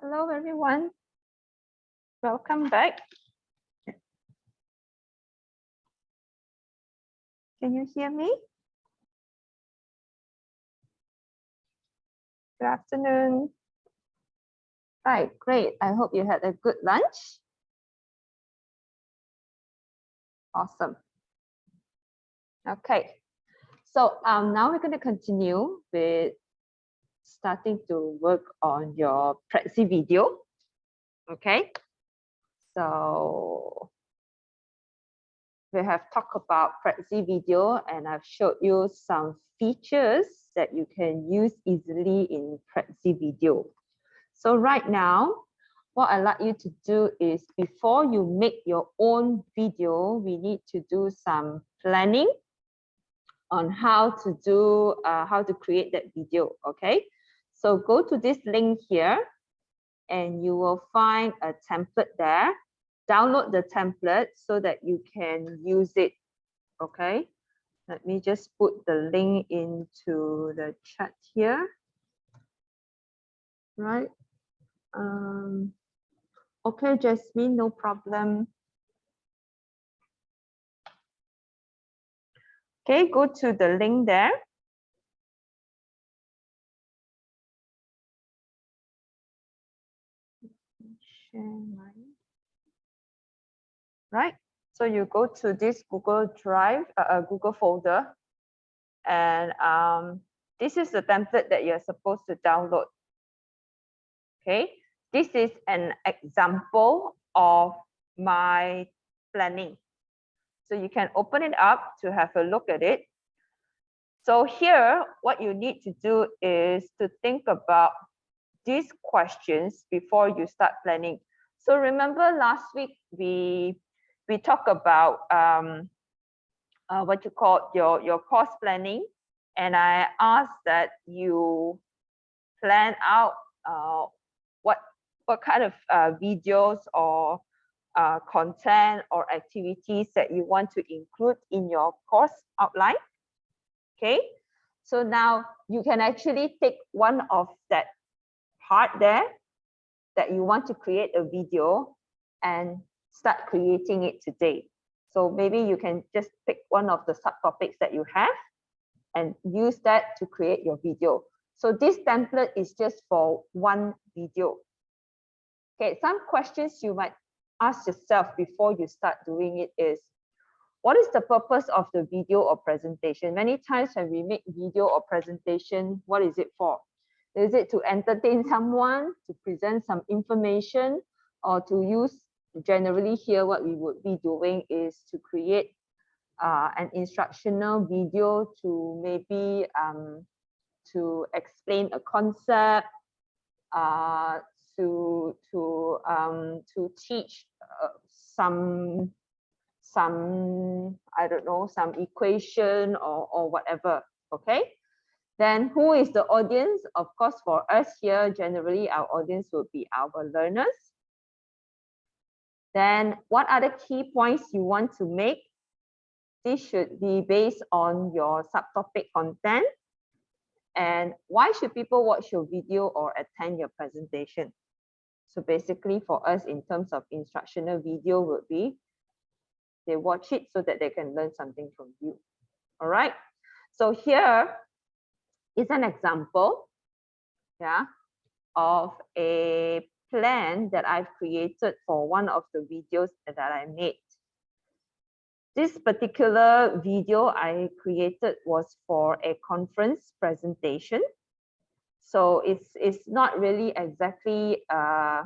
Hello, everyone. Welcome back. Can you hear me? Good afternoon. Right, great. I hope you had a good lunch. Awesome. Okay, so now we're going to continue with starting to work on your Prezi video. Okay, so we have talked about Prezi video and I've showed you some features that you can use easily in Prezi video. So right now, what I'd like you to do is before you make your own video, we need to do some planning on how to create that video, okay? So go to this link here and you will find a template there. Download the template so that you can use it, okay? Let me just put the link into the chat here, right? Okay, Jasmine, no problem. Okay, go to the link there. Right, so you go to this Google Drive, Google folder, and this is the template that you're supposed to download. Okay, this is an example of my planning. So you can open it up to have a look at it. So here, what you need to do is to think about these questions before you start planning. So remember last week we talked about what you call your course planning, and I asked that you plan out what kind of videos or content or activities that you want to include in your course outline. Okay, so now you can actually take one of that part there that you want to create a video and start creating it today. So maybe you can just pick one of the subtopics that you have and use that to create your video. So this template is just for one video. Okay, some questions you might ask yourself before you start doing it is, what is the purpose of the video or presentation? Many times when we make video or presentation, what is it for? Is it to entertain someone, to present some information, or to use, generally here what we would be doing is to create an instructional video to maybe to explain a concept, to teach some I don't know, some equation or whatever. Okay, then who is the audience? Of course, for us here, generally our audience will be our learners. Then what are the key points you want to make? This should be based on your subtopic content. And why should people watch your video or attend your presentation? So basically for us in terms of instructional video would be, they watch it so that they can learn something from you. All right. So here is an example, yeah, of a plan that I've created for one of the videos that I made. This particular video I created was for a conference presentation. So it's not really exactly a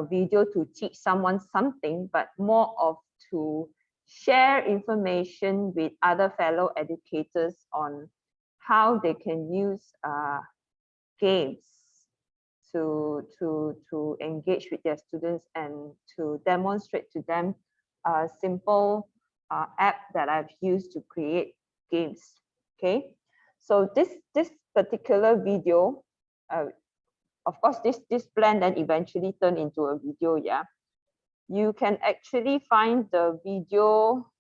video to teach someone something, but more of to share information with other fellow educators on how they can use games to engage with their students and to demonstrate to them a simple app that I've used to create games. Okay, so this particular video, of course, this plan then eventually turned into a video. Yeah, you can actually find the video.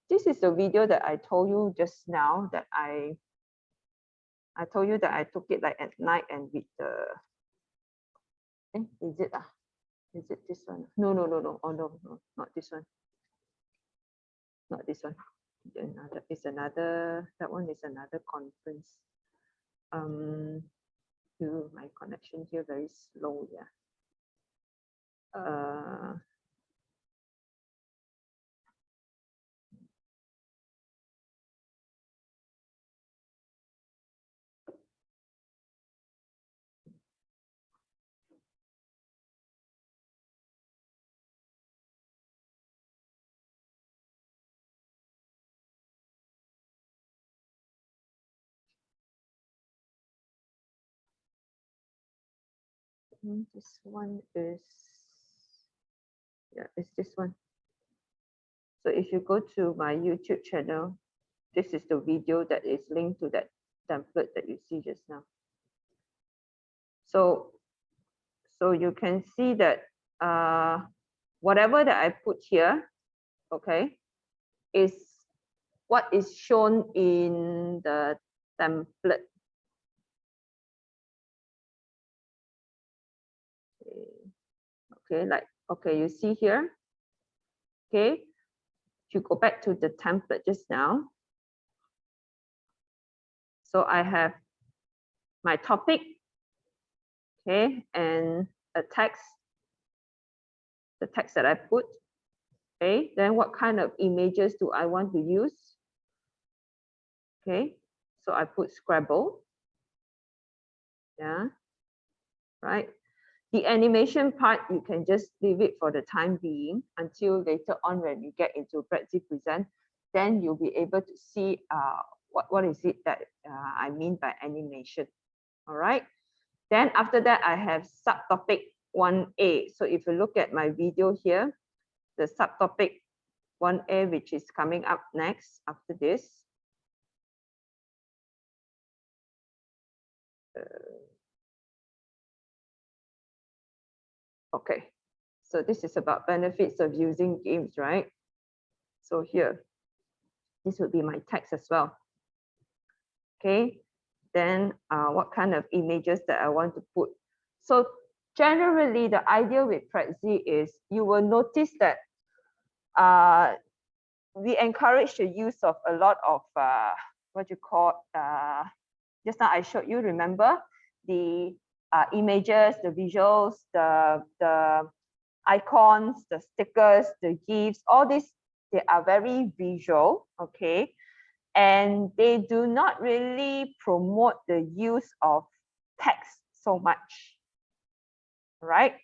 This is the video that I told you just now that I I told you that I took it like at night and with the, is it is it this one? No. Oh no, not this one. Not this one. Another is another, that one is another conference. My connection here very slow, yeah. This one is, yeah, it's this one. So if you go to my YouTube channel, this is the video that is linked to that template that you see just now. So you can see that whatever that I put here, okay, is what is shown in the template. Okay, like, okay, you see here, okay, if you go back to the template just now, so I have my topic, okay, and a text, the text that I put, okay, then what kind of images do I want to use? Okay, so I put Scrabble, yeah, right. The animation part, you can just leave it for the time being until later on when we get into Prezi Present, then you'll be able to see what is it that I mean by animation. All right. Then after that, I have subtopic 1A. So if you look at my video here, the subtopic 1A, which is coming up next after this. Okay, so this is about benefits of using games, right? So here, this would be my text as well. Okay, then what kind of images that I want to put. So generally, the idea with Prezi is you will notice that we encourage the use of a lot of what you call, just now I showed you, remember, the images, the visuals, the icons, the stickers, the GIFs, all these, they are very visual, okay? And they do not really promote the use of text so much, right?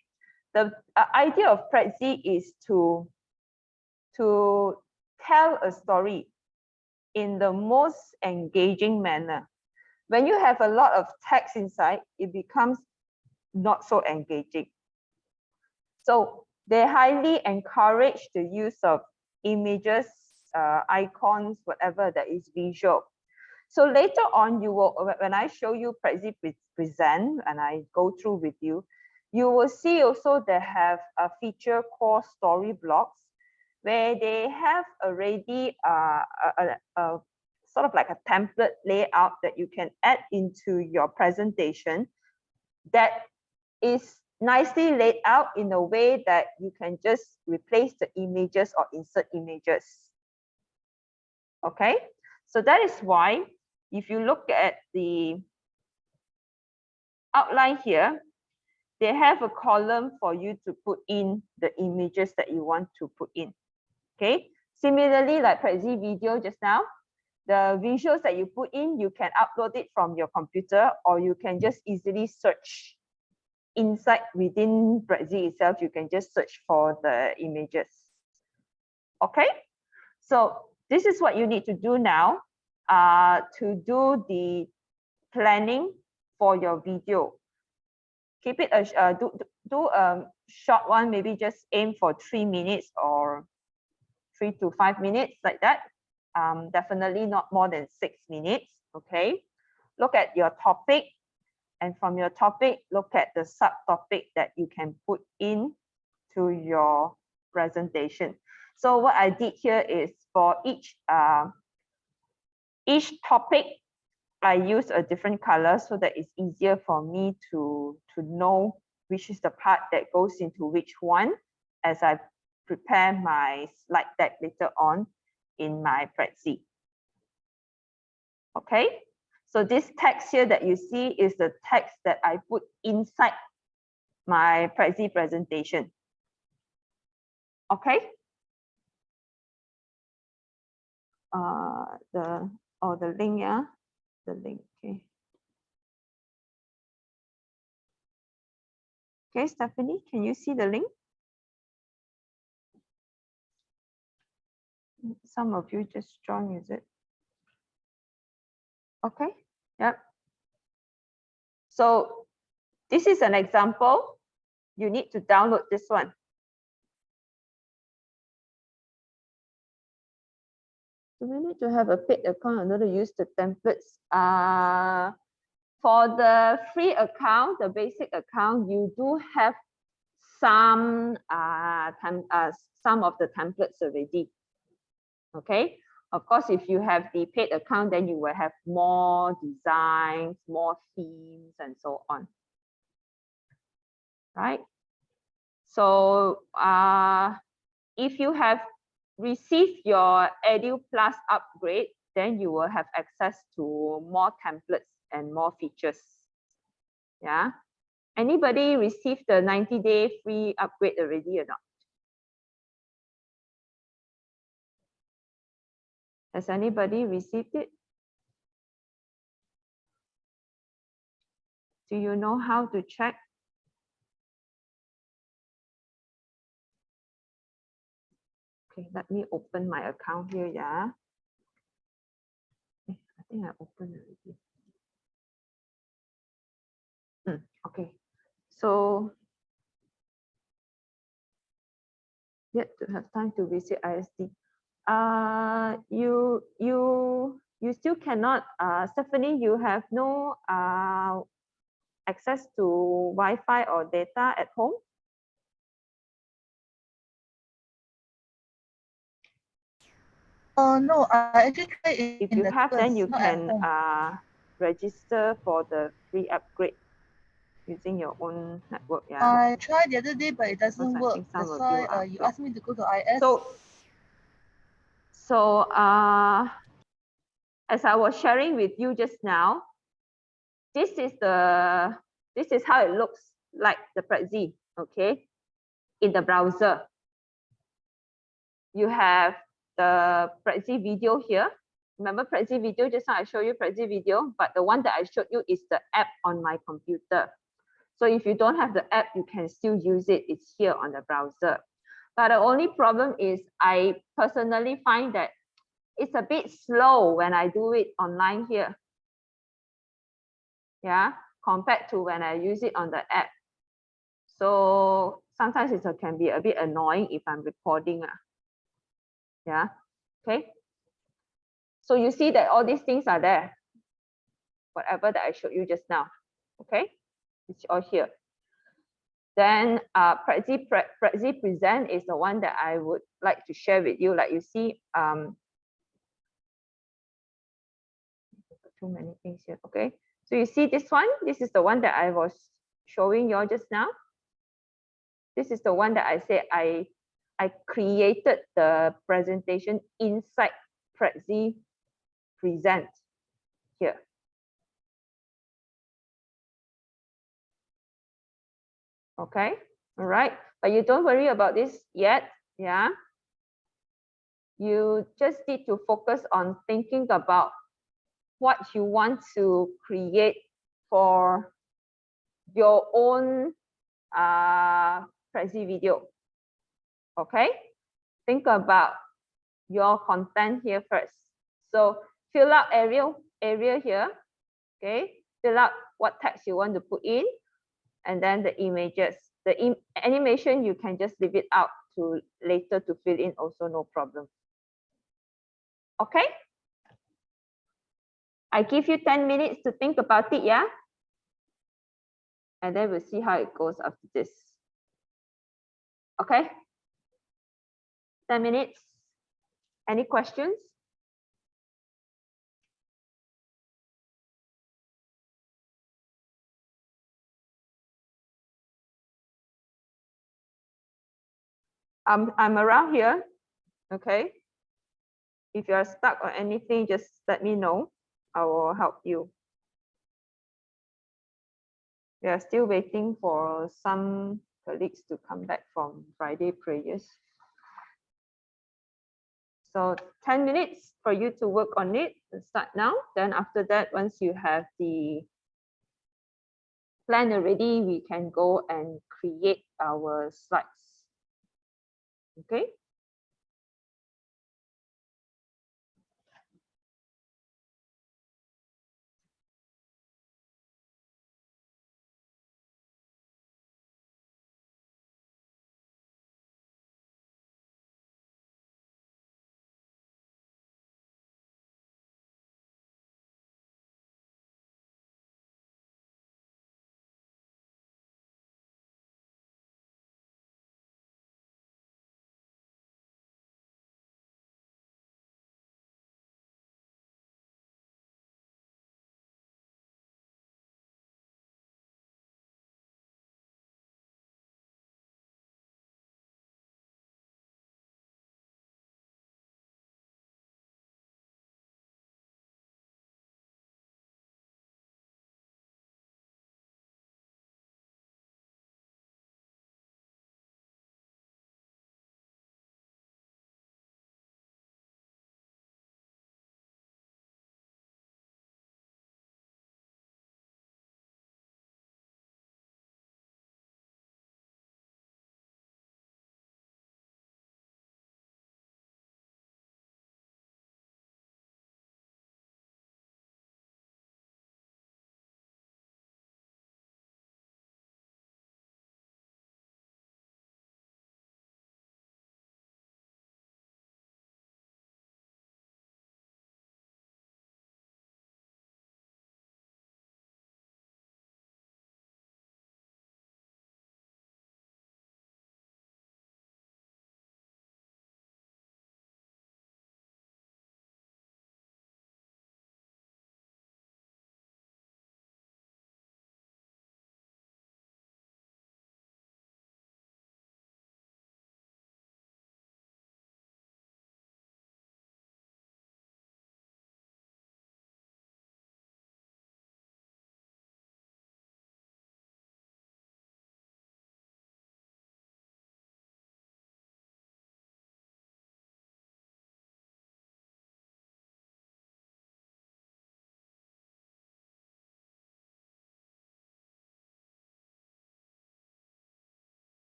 The idea of Prezi is to tell a story in the most engaging manner. When you have a lot of text inside, it becomes not so engaging. So they highly encourage the use of images, icons, whatever that is visual. So later on, you will, when I show you Prezi Present and I go through with you, you will see also they have a feature called story blocks, where they have already a sort of like a template layout that you can add into your presentation that is nicely laid out in a way that you can just replace the images or insert images. Okay, so that is why if you look at the outline here, they have a column for you to put in the images that you want to put in. Okay, similarly, like Prezi video just now, the visuals that you put in, you can upload it from your computer, or you can just easily search inside within Prezi itself. You can just search for the images. Okay, so this is what you need to do now to do the planning for your video. Keep it do a short one, maybe just aim for 3 minutes or 3 to 5 minutes, like that. Definitely not more than 6 minutes. Okay, look at your topic, and from your topic, look at the subtopic that you can put in to your presentation. So what I did here is for each topic, I use a different color so that it's easier for me to know which is the part that goes into which one as I prepare my slide deck later on in my Prezi. Okay, so this text here that you see is the text that I put inside my Prezi presentation. Okay. The link, yeah, the link. Okay. Okay, Stephanie, can you see the link? Some of you just joined, is it? Okay. Yep. So this is an example. You need to download this one. Do we need to have a paid account in order to use the templates? For the free account, the basic account, you do have some of the templates already. Okay. Of course, if you have the paid account, then you will have more designs, more themes, and so on. Right? So if you have received your Edu Plus upgrade, then you will have access to more templates and more features. Yeah. Anybody received the 90-day free upgrade already or not? Has anybody received it? Do you know how to check? Okay, let me open my account here, yeah. I think I opened already. Okay, so yet to have time to visit ISD. You still cannot, Stephanie, you have no access to Wi-Fi or data at home? No, I actually tried it. If you have, then you can register for the free upgrade using your own network. Yeah. I tried the other day, but it doesn't work. That's why you asked me to go to IS. So as I was sharing with you just now, this is how it looks like, the Prezi, okay, in the browser. You have the Prezi video here. Remember Prezi video? Just now I showed you Prezi video, but the one that I showed you is the app on my computer. So if you don't have the app, you can still use it. It's here on the browser. But the only problem is I personally find that it's a bit slow when I do it online here. Yeah, compared to when I use it on the app. So sometimes it can be a bit annoying if I'm recording. Yeah, okay. So you see that all these things are there. Whatever that I showed you just now. Okay, it's all here. Then Prezi Present is the one that I would like to share with you. Like you see, too many things here. Okay, so you see this one. This is the one that I was showing you just now. This is the one that I said I created the presentation inside Prezi Present here. Okay, all right, but you don't worry about this yet. Yeah, you just need to focus on thinking about what you want to create for your own Prezi video. Okay, think about your content here first. So fill out area here. Okay, fill out what text you want to put in, and then the images. The animation you can just leave it out to later to fill in, also no problem. Okay, I give you 10 minutes to think about it, yeah, and then we'll see how it goes after this. Okay, 10 minutes. Any questions? I'm around here. Okay. If you are stuck or anything, just let me know. I will help you. We are still waiting for some colleagues to come back from Friday prayers. So 10 minutes for you to work on it. Start now. Then after that, once you have the plan already, we can go and create our slides. Okay.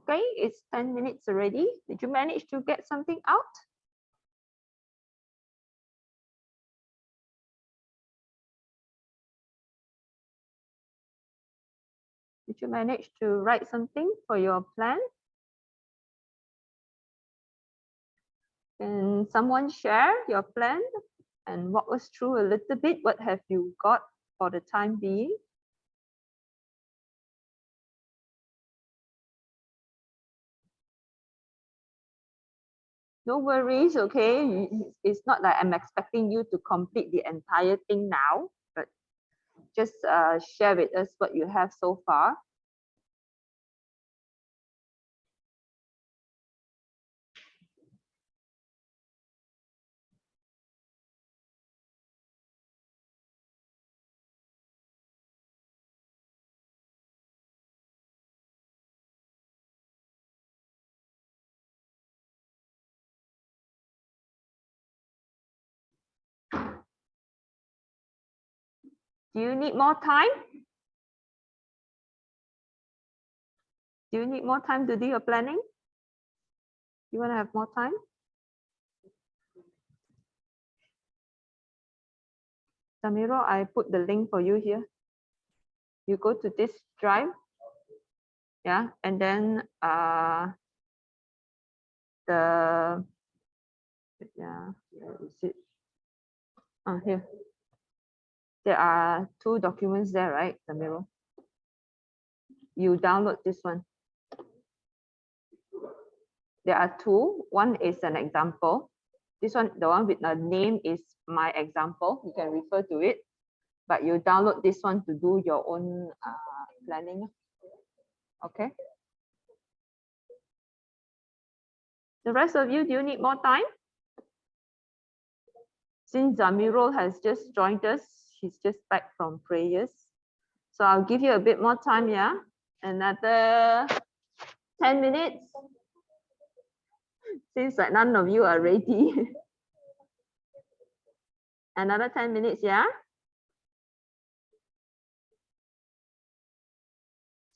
Okay, it's 10 minutes already. Did you manage to get something out? Did you manage to write something for your plan? Can someone share your plan and walk us through a little bit? What have you got for the time being? No worries, okay? It's not like I'm expecting you to complete the entire thing now, but just share with us what you have so far. Do you need more time? Do you need more time to do your planning? You want to have more time? Samiro, I put the link for you here. You go to this drive, yeah, and then yeah, where is it? Here. There are 2 documents there, right, Samiro? You download this one. There are 2. One is an example. This one, the one with the name is my example. You can refer to it, but you download this one to do your own planning. Okay. The rest of you, do you need more time? Since Zamiro has just joined us, he's just back from prayers. So I'll give you a bit more time, yeah? Another 10 minutes. Seems like none of you are ready. Another 10 minutes, yeah?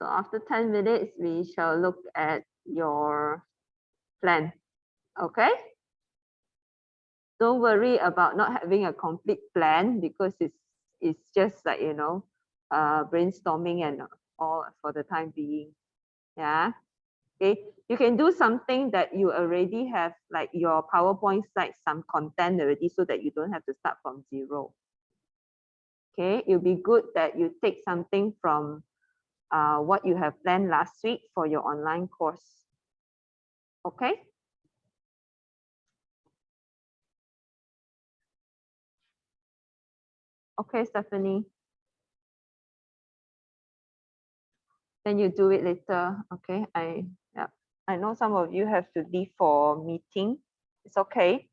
So after 10 minutes, we shall look at your plan, okay? Don't worry about not having a complete plan because it's just like, you know, brainstorming and all for the time being, yeah? Okay, you can do something that you already have, like your PowerPoint slide, some content already so that you don't have to start from zero. Okay, it'll be good that you take something from what you have planned last week for your online course. Okay. Okay, Stephanie. Then you do it later. Okay, I know some of you have to leave for meeting. It's okay.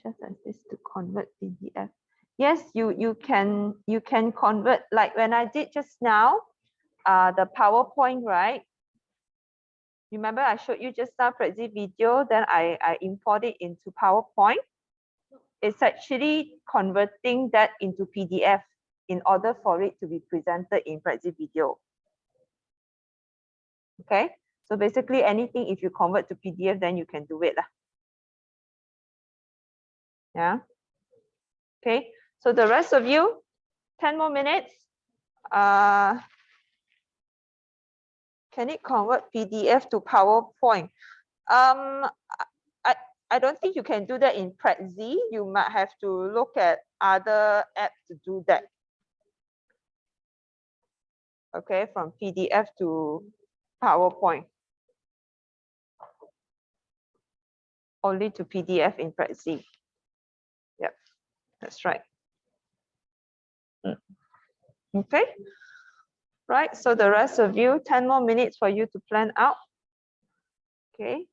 Just as this to convert PDF. Yes, you can convert, like when I did just now, the PowerPoint, right? Remember I showed you just now Prezi video, then I import it into PowerPoint. It's actually converting that into PDF in order for it to be presented in Prezi video. Okay, so basically anything, if you convert to PDF, then you can do it lah. Yeah. Okay, so the rest of you, 10 more minutes. Can it convert PDF to PowerPoint? I don't think you can do that in Prezi. You might have to look at other apps to do that. Okay, from PDF to PowerPoint. Only to PDF in Prezi. Yep, that's right. Okay. Right, so the rest of you, 10 more minutes for you to plan out. Okay.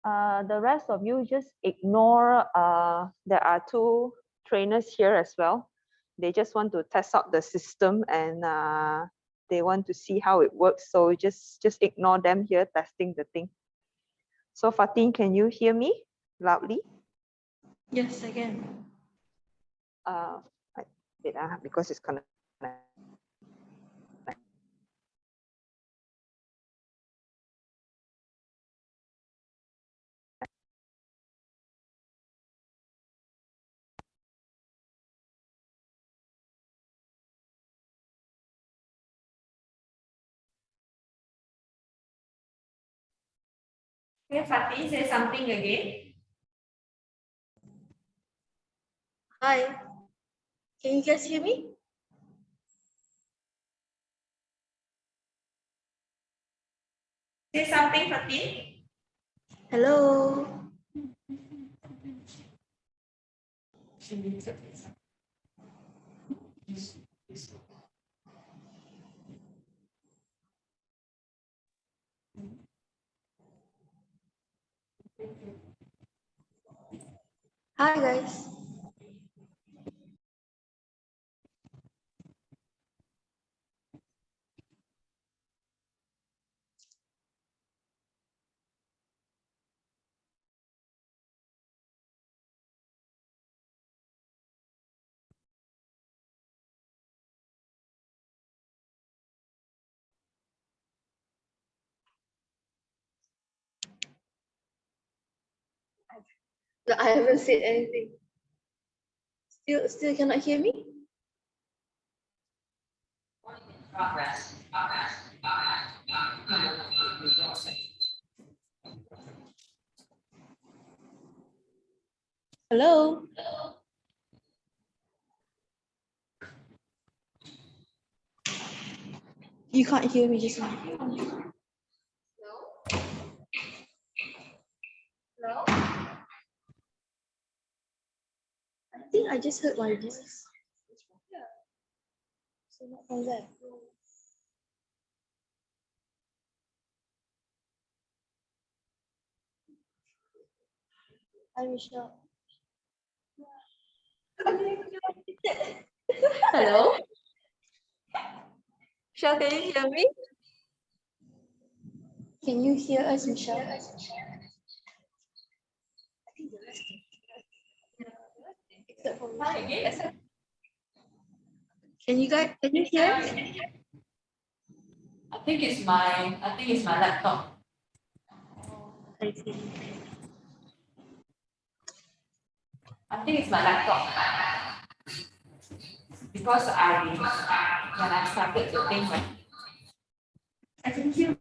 The rest of you just ignore. There are two trainers here as well. They just want to test out the system and they want to see how it works. So just ignore them here testing the thing. So Fatin, can you hear me loudly? Yes, I can. Wait, because it's connected. Okay, Fatin, say something again. Hi. Can you guys hear me? Say something, Fatin. Hello. Hi guys. No, I haven't said anything. Still cannot hear me? Progress. Hello. You can't hear me just now. Hello? I think I just heard my voice. So not from there. Hi Michelle. Hello? Michelle, can you hear me? Can you hear us, Michelle? Except for Michelle. Can you hear us? I think it's my laptop. I see. I think it's my laptop. Because when I started to think, I can hear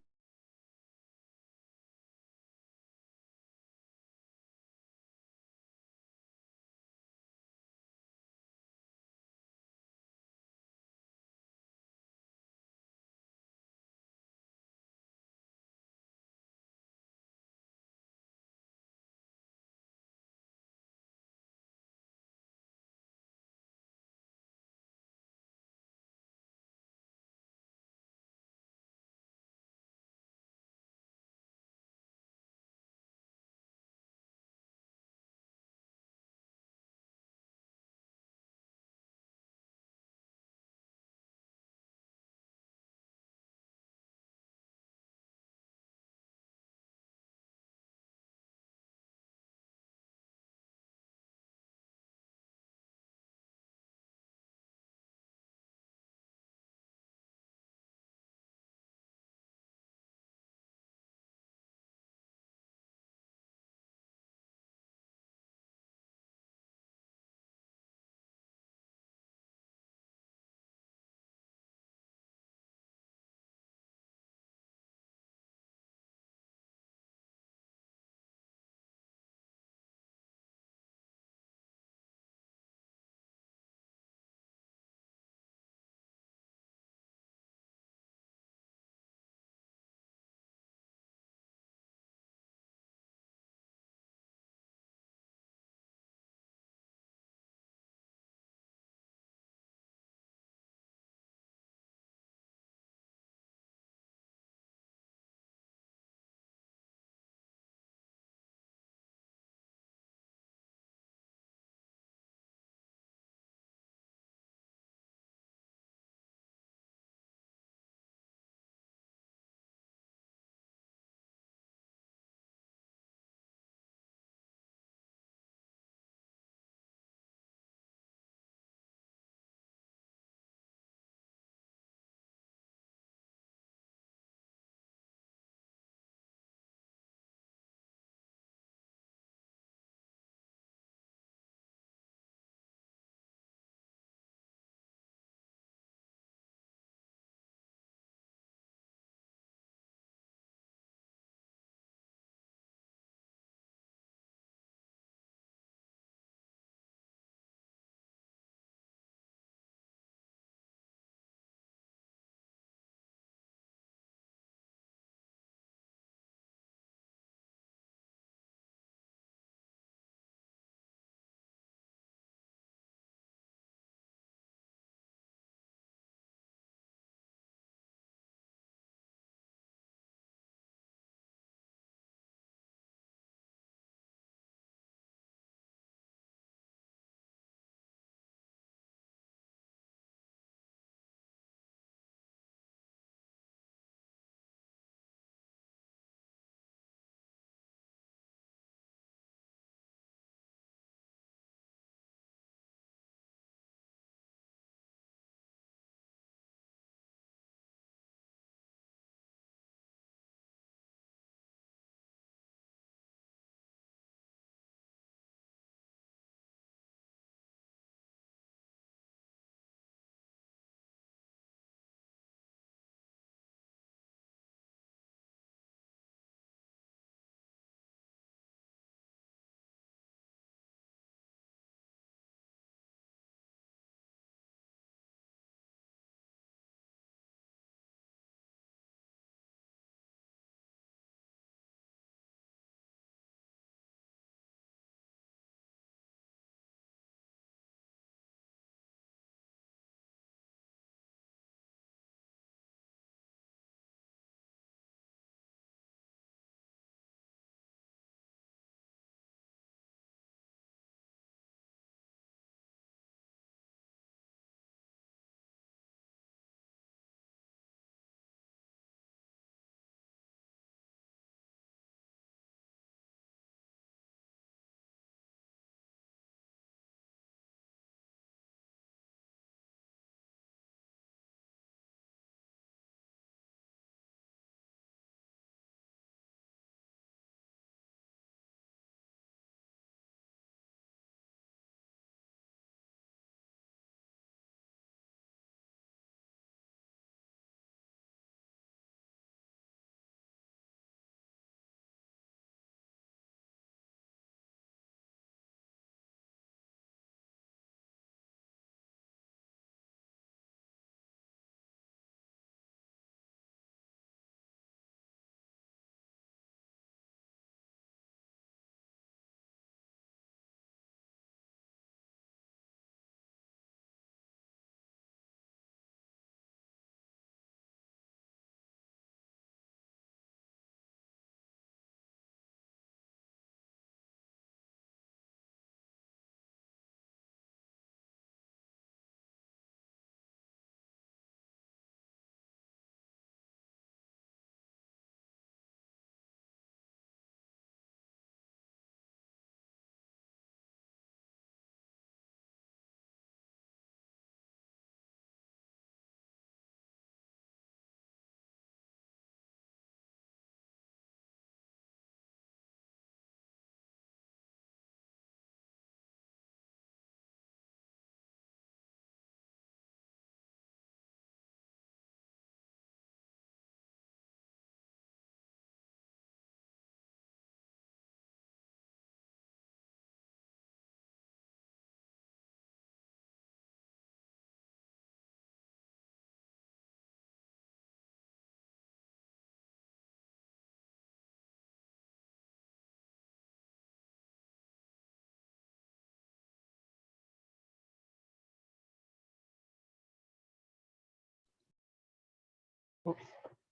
Oops,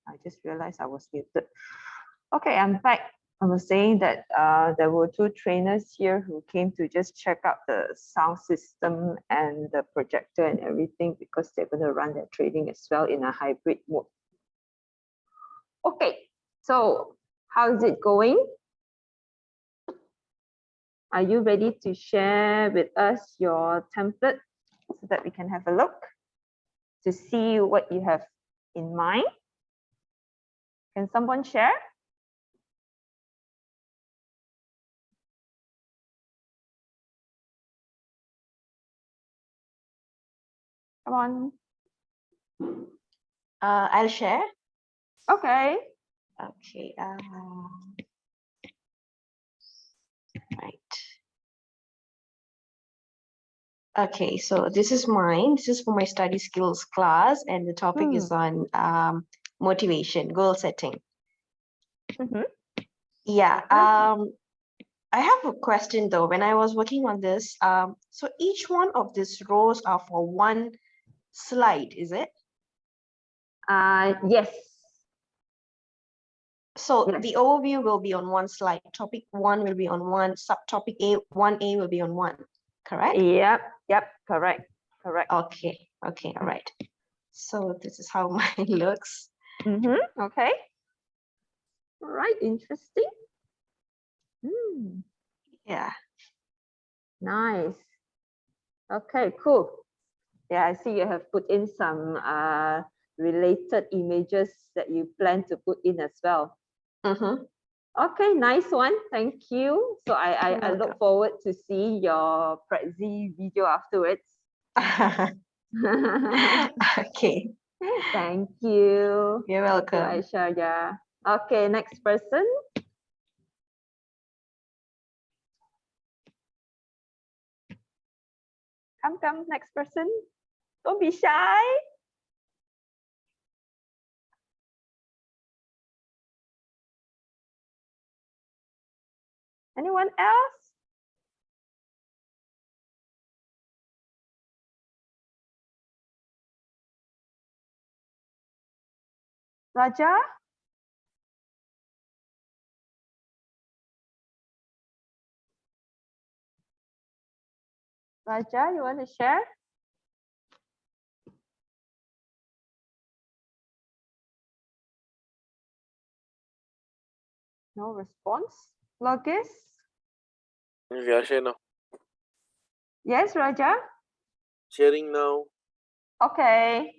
I just realized I was muted. Okay, I'm back. I was saying that there were two trainers here who came to just check out the sound system and the projector and everything because they're going to run their training as well in a hybrid mode. Okay, so how is it going? Are you ready to share with us your template so that we can have a look to see what you have in mind? Can someone share? Come on. I'll share. Okay. Okay. Right. Okay, so this is mine. This is for my study skills class, and the topic is on motivation, goal setting. Mhm. Yeah. I have a question though. When I was working on this, so each one of these rows are for one slide, is it? Yes. So Yes. the overview will be on one slide. Topic 1 will be on one. Subtopic A1A will be on one. Correct? Yep, correct. Okay, all right. So this is how mine looks. Okay. All right, interesting. Yeah. Nice. Okay, cool. Yeah, I see you have put in some related images that you plan to put in as well. Okay, nice one. Thank you. So I look forward to see your Prezi video afterwards. Okay. Thank you. You're welcome. Aisha, yeah. Okay, next person. Come, next person. Don't be shy. Anyone else? Raja? Raja, you want to share? No response. Logis? Yeah, share now. Yes, Raja? Sharing now. Okay.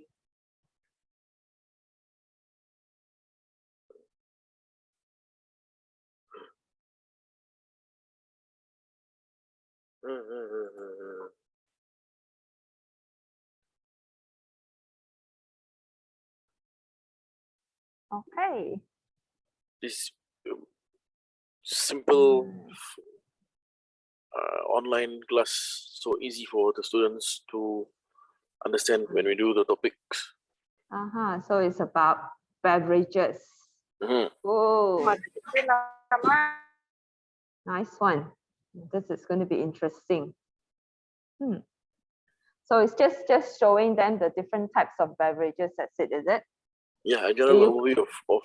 Okay. This simple online class, so easy for the students to understand when we do the topics. So it's about beverages. Oh, nice one. This is going to be interesting. So it's just showing them the different types of beverages. That's it, is it? Yeah, a general overview of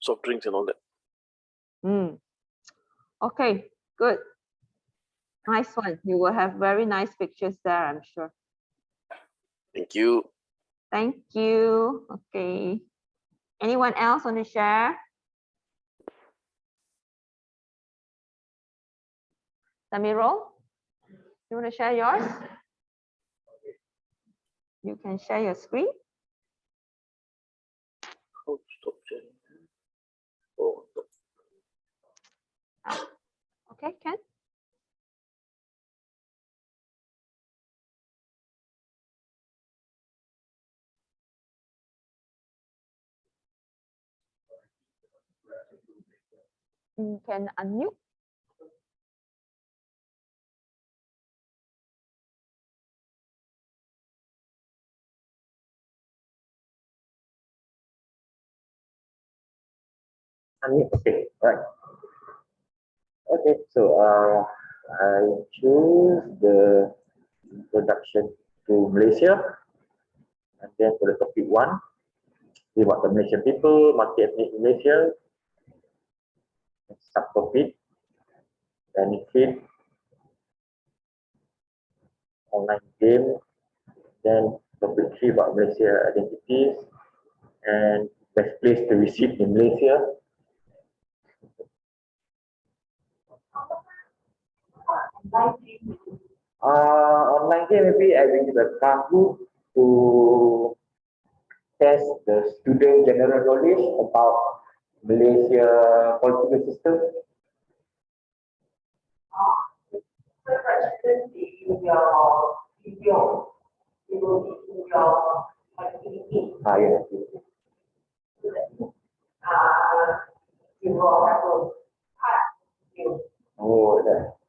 soft drinks and all that. Okay, good. Nice one. You will have very nice pictures there, I'm sure. Thank you. Thank you. Okay. Anyone else want to share? Samirul, you want to share yours? You can share your screen. Oh, stop sharing. Oh, stop. Okay, Ken. You can unmute. Okay, right. Okay, so I choose the introduction to Malaysia. And then for the topic 1, about the Malaysian people, multi-ethnic Malaysia. Subtopic, benefit, online game. Then topic 3 about Malaysia identities and best place to visit in Malaysia. Online game, maybe I will use the Kahoot to test the student general knowledge about Malaysia political system. Yeah. Oh, that.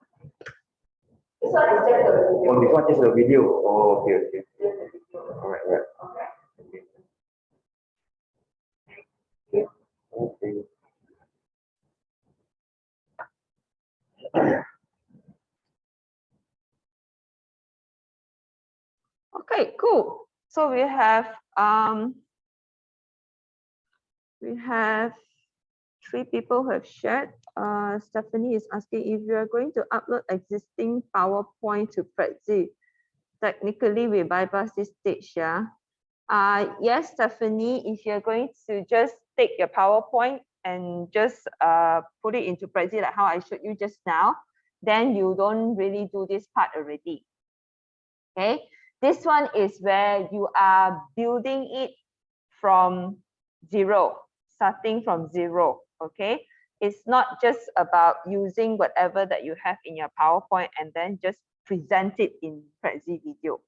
This one is just a video. Oh, okay, okay. Alright, right. Okay. Okay, cool. So we have 3 people who have shared. Stephanie is asking if you are going to upload existing PowerPoint to Prezi. Technically, we bypass this stage, yeah. Yes, Stephanie, if you're going to just take your PowerPoint and just put it into Prezi like how I showed you just now, then you don't really do this part already. Okay, this one is where you are building it from zero, starting from zero. Okay, it's not just about using whatever that you have in your PowerPoint and then just present it in Prezi video.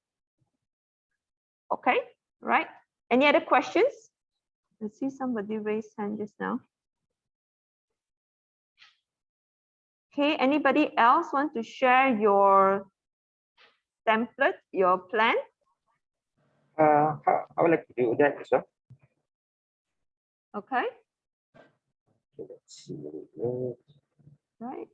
Okay, right? Any other questions? I see somebody raised hand just now. Okay, anybody else want to share your template, your plan? I would like to do that as well. Okay, Okay, let's see. right.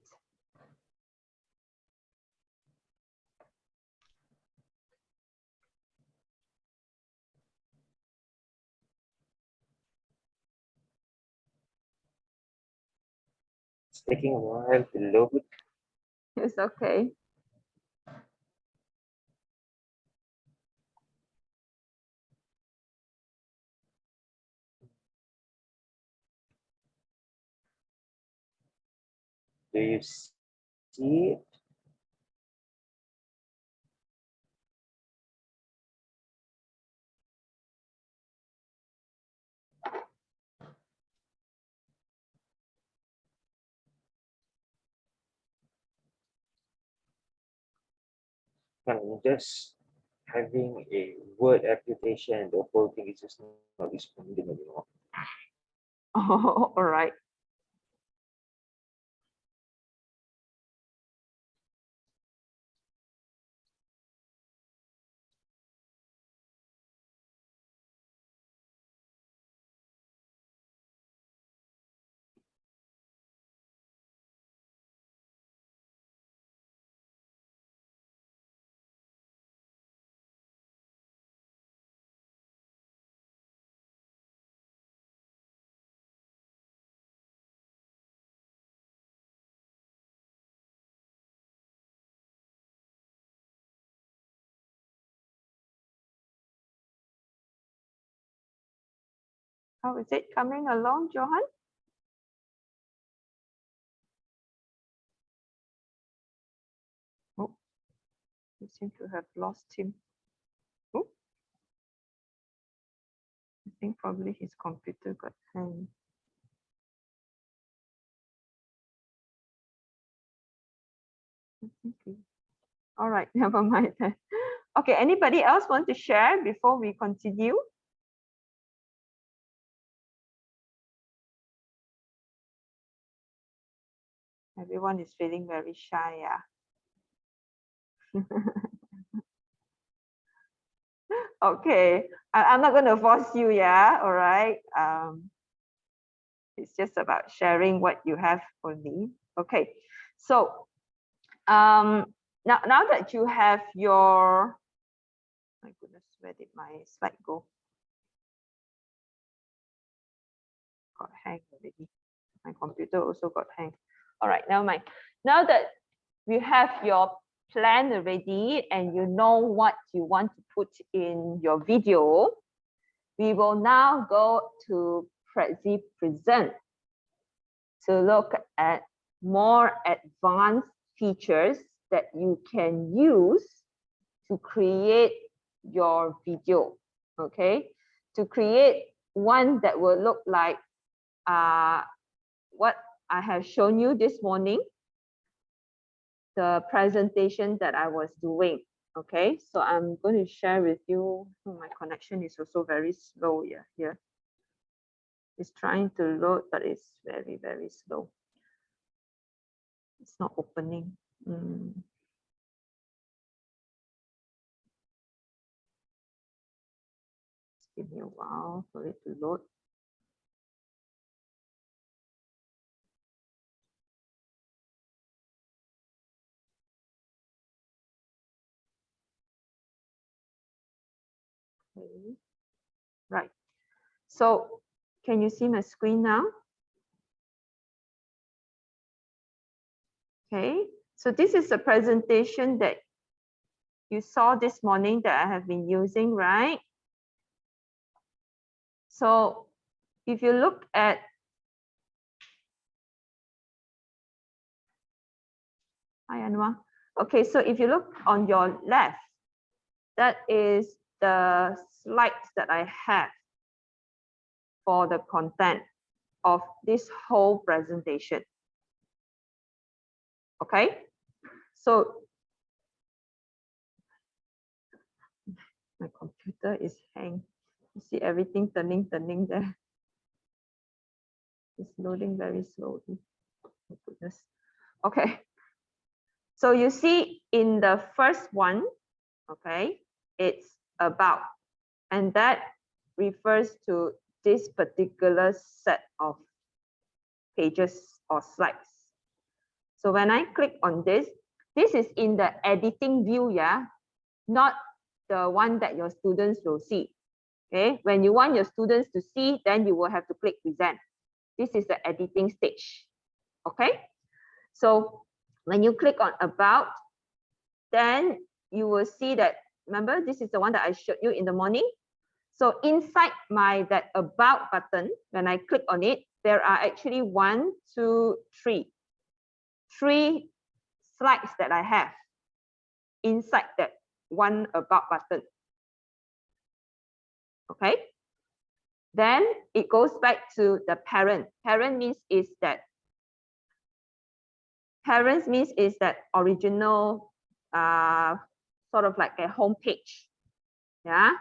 It's taking a while to load. It's okay. Do you see it? I'm just having a word application, the whole thing is just not responding anymore. Oh, all right. How is it coming along, Johan? Oh, we seem to have lost him. Oh, I think probably his computer got hanged. All right, never mind then. Okay, anybody else want to share before we continue? Everyone is feeling very shy, yeah. Okay, I'm not going to force you, yeah. All right. It's just about sharing what you have only. Okay, so now that you have your, goodness, where did my slide go? Got hanged already. My computer also got hanged. All right, never mind. Now that you have your plan already and you know what you want to put in your video, we will now go to Prezi Present to look at more advanced features that you can use to create your video, okay? To create one that will look like what I have shown you this morning, the presentation that I was doing, okay? So I'm going to share with you, oh, my connection is also very slow here. It's trying to load, but it's very, very slow. It's not opening. Give me a while for it to load. Okay. Right. So can you see my screen now? Okay. So this is a presentation that you saw this morning that I have been using, right? So if you look at hi Anwar. Okay, so if you look on your left, that is the slides that I have for the content of this whole presentation. Okay, so my computer is hanged. You see everything turning there. It's loading very slowly. Oh goodness. Okay. So you see in the first one, okay, it's about, and that refers to this particular set of pages or slides. So when I click on this is in the editing view, yeah, not the one that your students will see. Okay, when you want your students to see, then you will have to click present. This is the editing stage. Okay, so when you click on about, then you will see that, remember, this is the one that I showed you in the morning. So inside that about button, when I click on it, there are actually 1, 2, 3 slides that I have inside that one about button. Okay. Then it goes back to the parent. Parents means is that original sort of like a home page. Yeah.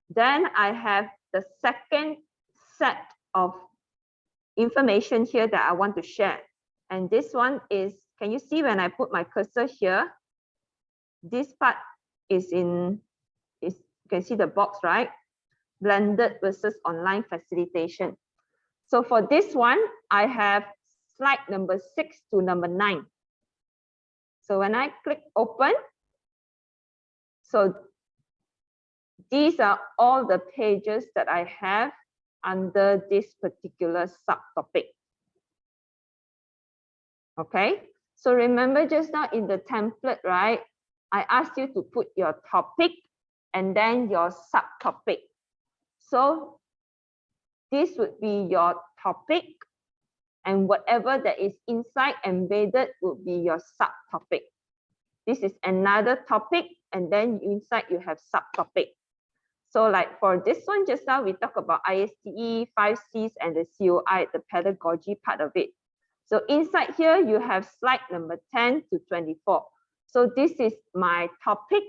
Then I have the second set of information here that I want to share. And this one is, can you see when I put my cursor here? This part is you can see the box, right? Blended versus online facilitation. So for this one, I have slide number 6 to number 9. So when I click open, so these are all the pages that I have under this particular subtopic. Okay, so remember just now in the template, right? I asked you to put your topic and then your subtopic. So this would be your topic, and whatever that is inside embedded would be your subtopic. This is another topic, and then inside you have subtopic. So like for this one, just now we talk about ISTE, 5 Cs, and the COI, the pedagogy part of it. So inside here, you have slide number 10 to 24. So this is my topic.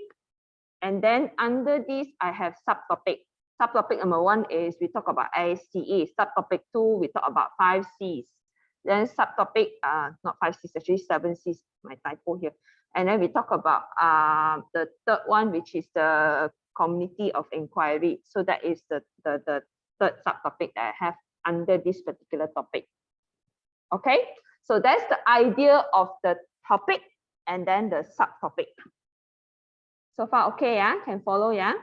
And then under this, I have subtopic. Subtopic number 1 is we talk about ISTE. Subtopic 2, we talk about 5 Cs. Then subtopic, not 5 Cs, actually 7 Cs, my typo here. And then we talk about the third one, which is the community of inquiry. So that is the third subtopic that I have under this particular topic. Okay, so that's the idea of the topic and then the subtopic. So far, okay, yeah, can follow, yeah?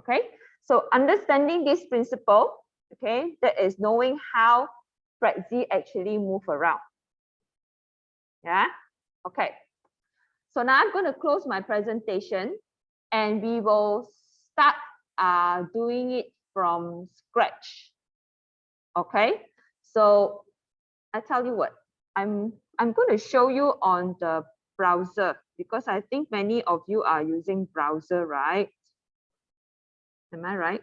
Okay, so understanding this principle, okay, that is knowing how Prezi actually move around. Yeah, okay. So now I'm going to close my presentation and we will start doing it from scratch. Okay, so I tell you what, I'm going to show you on the browser because I think many of you are using browser, right? Am I right?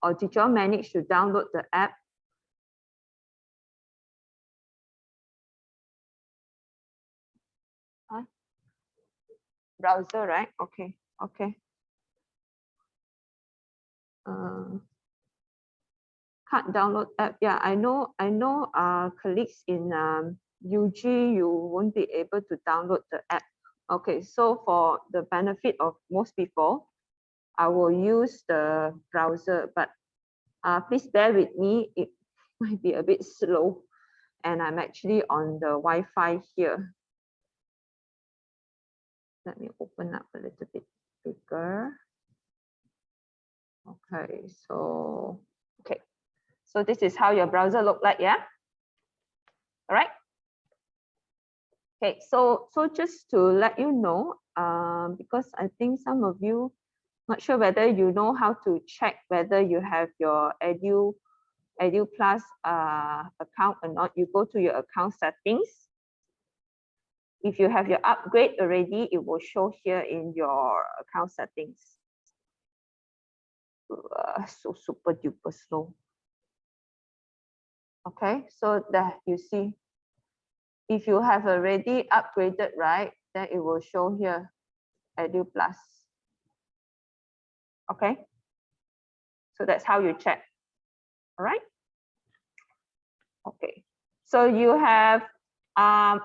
Or did you all manage to download the app? Huh? Browser, right? Okay, okay. Can't download app. Yeah, I know. Colleagues in UG, you won't be able to download the app. Okay, so for the benefit of most people, I will use the browser, but please bear with me. It might be a bit slow, and I'm actually on the Wi-Fi here. Let me open up a little bit bigger. Okay, so this is how your browser look like, yeah? All right. Okay, so just to let you know, because I think some of you not sure whether you know how to check whether you have your Edu Plus account or not. You go to your account settings. If you have your upgrade already, it will show here in your account settings. So super duper slow. Okay, so that you see, if you have already upgraded, right, then it will show here Edu Plus. Okay, so that's how you check. All right. Okay, so you have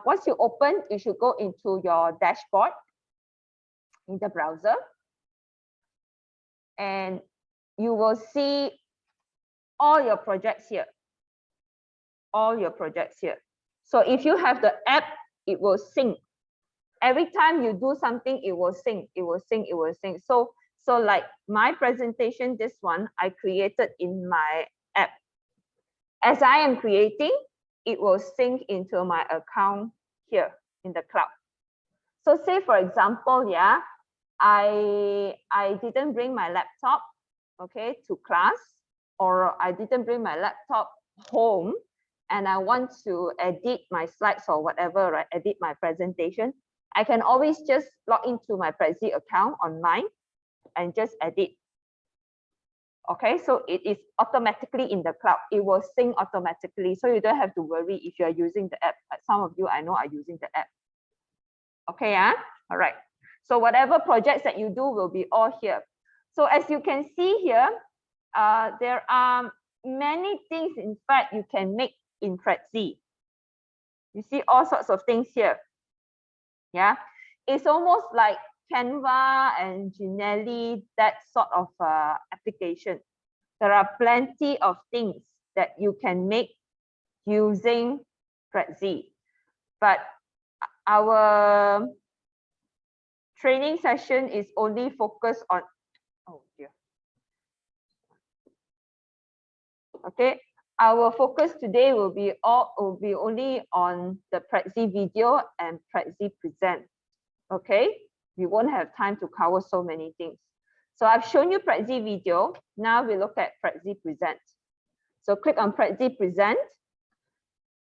once you open, you should go into your dashboard in the browser, and you will see all your projects here. All your projects here. So if you have the app, it will sync. Every time you do something, it will sync. It will sync. It will sync. So like my presentation, this one I created in my app. As I am creating, it will sync into my account here in the cloud. So say for example, yeah, I didn't bring my laptop, okay, to class, or I didn't bring my laptop home, and I want to edit my slides or whatever, right? Edit my presentation. I can always just log into my Prezi account online and just edit. Okay, so it is automatically in the cloud. It will sync automatically, so you don't have to worry if you are using the app. Some of you I know are using the app. Okay, yeah, all right. So whatever projects that you do will be all here. So as you can see here, there are many things, in fact, you can make in Prezi. You see all sorts of things here. Yeah, it's almost like Canva and Genially, that sort of application. There are plenty of things that you can make using Prezi. But our training session is only focused on, oh dear. Okay, our focus today will be only on the Prezi video and Prezi present. Okay, we won't have time to cover so many things. So I've shown you Prezi video. Now we look at Prezi present. So click on Prezi present.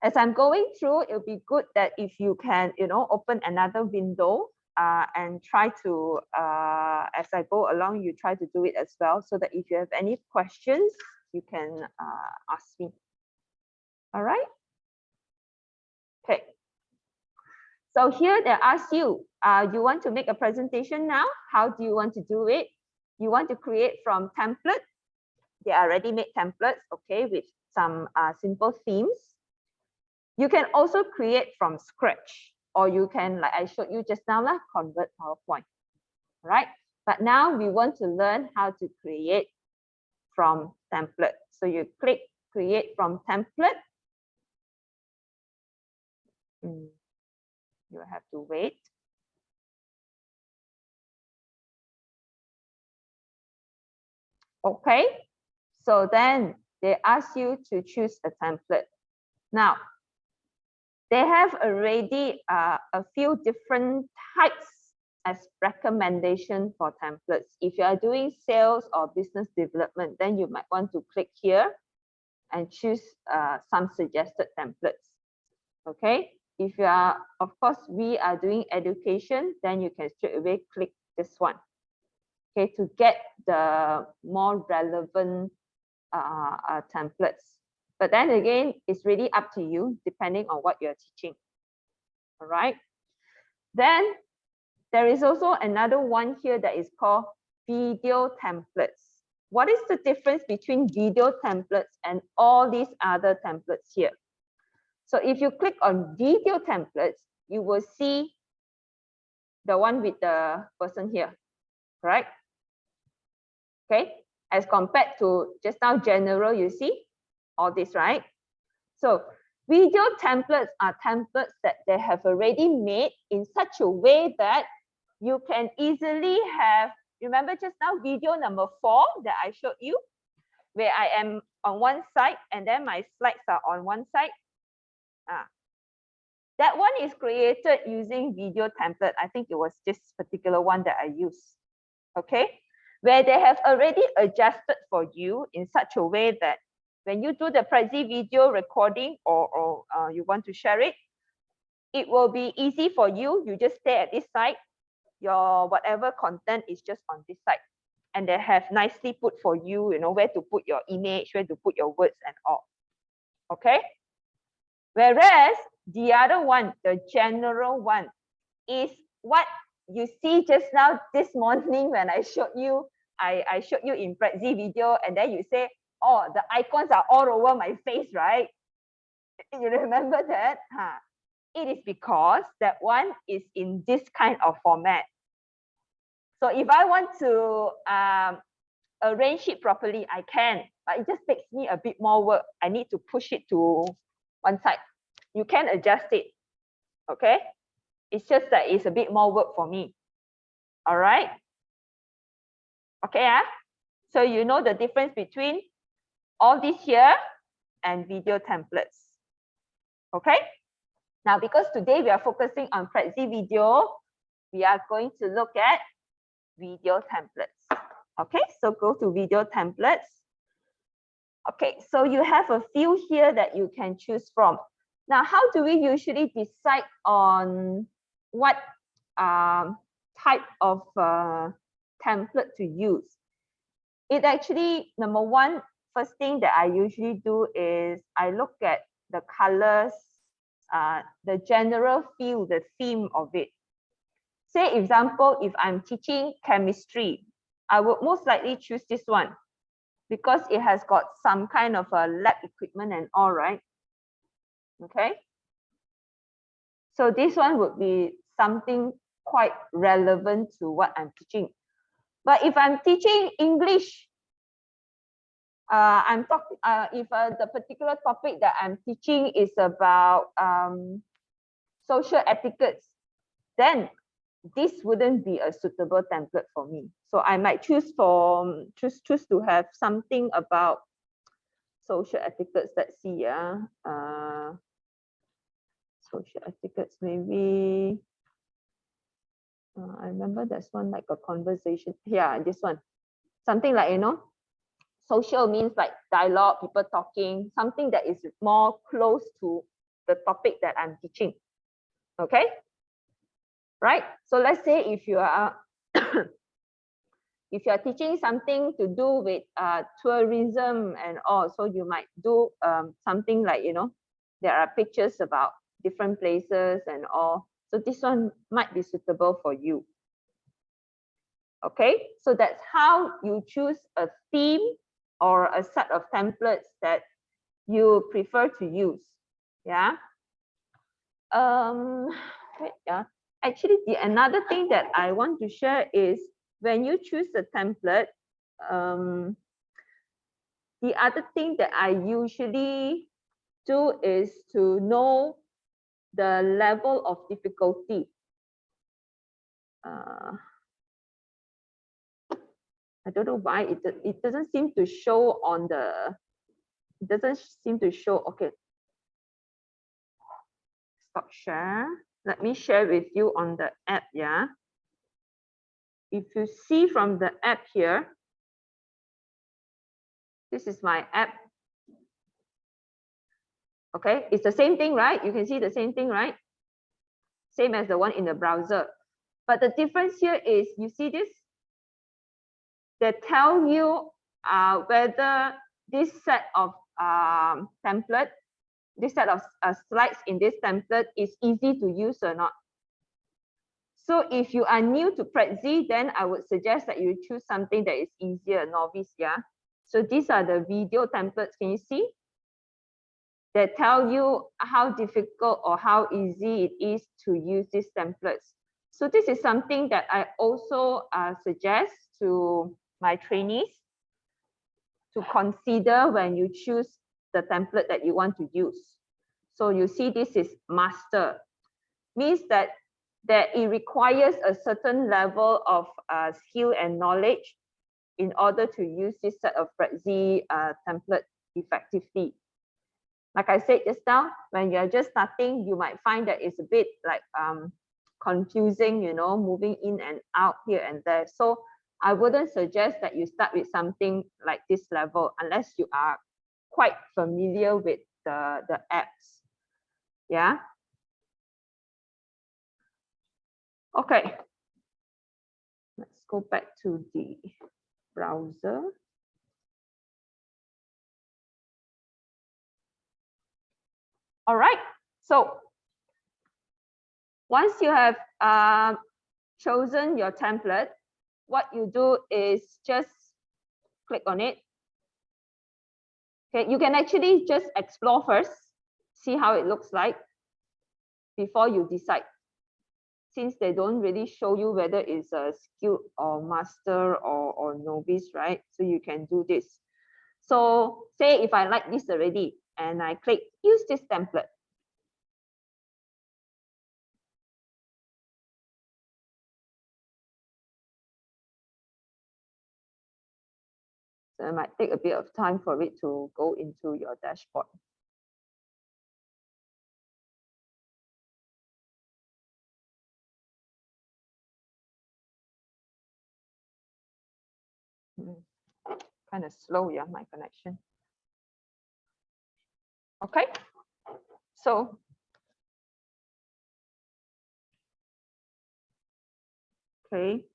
As I'm going through, it'll be good that if you can, open another window and try to, as I go along, you try to do it as well, so that if you have any questions, you can ask me. All right. Okay. So here they ask you, you want to make a presentation now? How do you want to do it? You want to create from template. They are ready-made templates, okay, with some simple themes. You can also create from scratch, or you can, like I showed you just now, convert PowerPoint, right? But now we want to learn how to create from template. So you click create from template. You have to wait. Okay, so then they ask you to choose a template. Now, they have already a few different types as recommendation for templates. If you are doing sales or business development, then you might want to click here and choose some suggested templates. Okay, if you are, of course, we are doing education, then you can straight away click this one. Okay, to get the more relevant templates. But then again, it's really up to you, depending on what you're teaching. All right. Then there is also another one here that is called video templates. What is the difference between video templates and all these other templates here? So if you click on video templates, you will see the one with the person here, right? Okay, as compared to just now general, you see all this, right? So video templates are templates that they have already made in such a way that you can easily have, remember just now video number 4 that I showed you, where I am on one side and then my slides are on one side. That one is created using video template. I think it was this particular one that I used. Okay, where they have already adjusted for you in such a way that when you do the Prezi video recording or you want to share it, it will be easy for you. You just stay at this side. Your whatever content is just on this side. And they have nicely put for you, you know, where to put your image, where to put your words and all. Okay. Whereas the other one, the general one, is what you see just now this morning when I showed you, I showed you in Prezi video, and then you say, oh, the icons are all over my face, right? You remember that? It is because that one is in this kind of format. So if I want to arrange it properly, I can, but it just takes me a bit more work. I need to push it to one side. You can adjust it, okay? It's just that it's a bit more work for me. All right. Okay. So you know the difference between all this here and video templates. Okay. Now, because today we are focusing on Prezi video, we are going to look at video templates. Okay. So go to video templates. Okay. So you have a few here that you can choose from. Now, how do we usually decide on what type of template to use? It actually, number one, first thing that I usually do is I look at the colors, the general feel, the theme of it. Say, example, if I'm teaching chemistry, I would most likely choose this one because it has got some kind of a lab equipment and all, right? Okay. So this one would be something quite relevant to what I'm teaching. But if I'm teaching English, I'm talking. If the particular topic that I'm teaching is about social etiquette, then this wouldn't be a suitable template for me. So I might choose to have something about social etiquette. Let's see, social etiquette, maybe. I remember there's one like a conversation. Yeah, this one. Something like, you know, social means like dialogue, people talking, something that is more close to the topic that I'm teaching. Okay. Right. So let's say if you are if you are teaching something to do with tourism and all, so you might do something like, you know, there are pictures about different places and all. So this one might be suitable for you. Okay, so that's how you choose a theme or a set of templates that you prefer to use. Yeah. Wait, yeah. Actually, another thing that I want to share is when you choose a template, the other thing that I usually do is to know the level of difficulty. I don't know why it doesn't seem to show on the, it doesn't seem to show. Okay. Stop share. Let me share with you on the app, yeah. If you see from the app here, this is my app. Okay, it's the same thing, right? You can see the same thing, right? Same as the one in the browser. But the difference here is, you see this? They tell you whether this set of template, this set of slides in this template is easy to use or not. So if you are new to Prezi, then I would suggest that you choose something that is easier, novice, yeah. So these are the video templates. Can you see? They tell you how difficult or how easy it is to use these templates. So this is something that I also suggest to my trainees to consider when you choose the template that you want to use. So you see this is master, means that it requires a certain level of skill and knowledge in order to use this set of Prezi template effectively. Like I said just now, when you're just starting, you might find that it's a bit like confusing, you know, moving in and out here and there. So I wouldn't suggest that you start with something like this level unless you are quite familiar with the apps. Yeah. Okay. Let's go back to the browser. All right. So once you have chosen your template, what you do is just click on it. Okay, you can actually just explore first, see how it looks like before you decide. Since they don't really show you whether it's a skilled or master or novice, right? So you can do this. So say if I like this already and I click use this template. So it might take a bit of time for it to go into your dashboard. Kind of slow, yeah, my connection. Okay, so okay,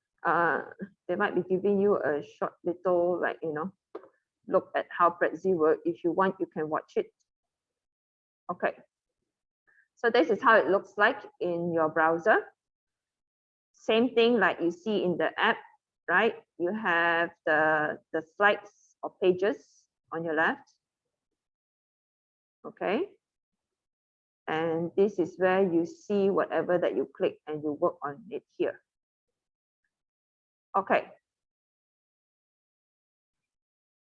they might be giving you a short little, like, you know, look at how Prezi works. If you want, you can watch it. Okay, so this is how it looks like in your browser. Same thing like you see in the app, right? You have the slides or pages on your left. Okay, and this is where you see whatever that you click and you work on it here. Okay,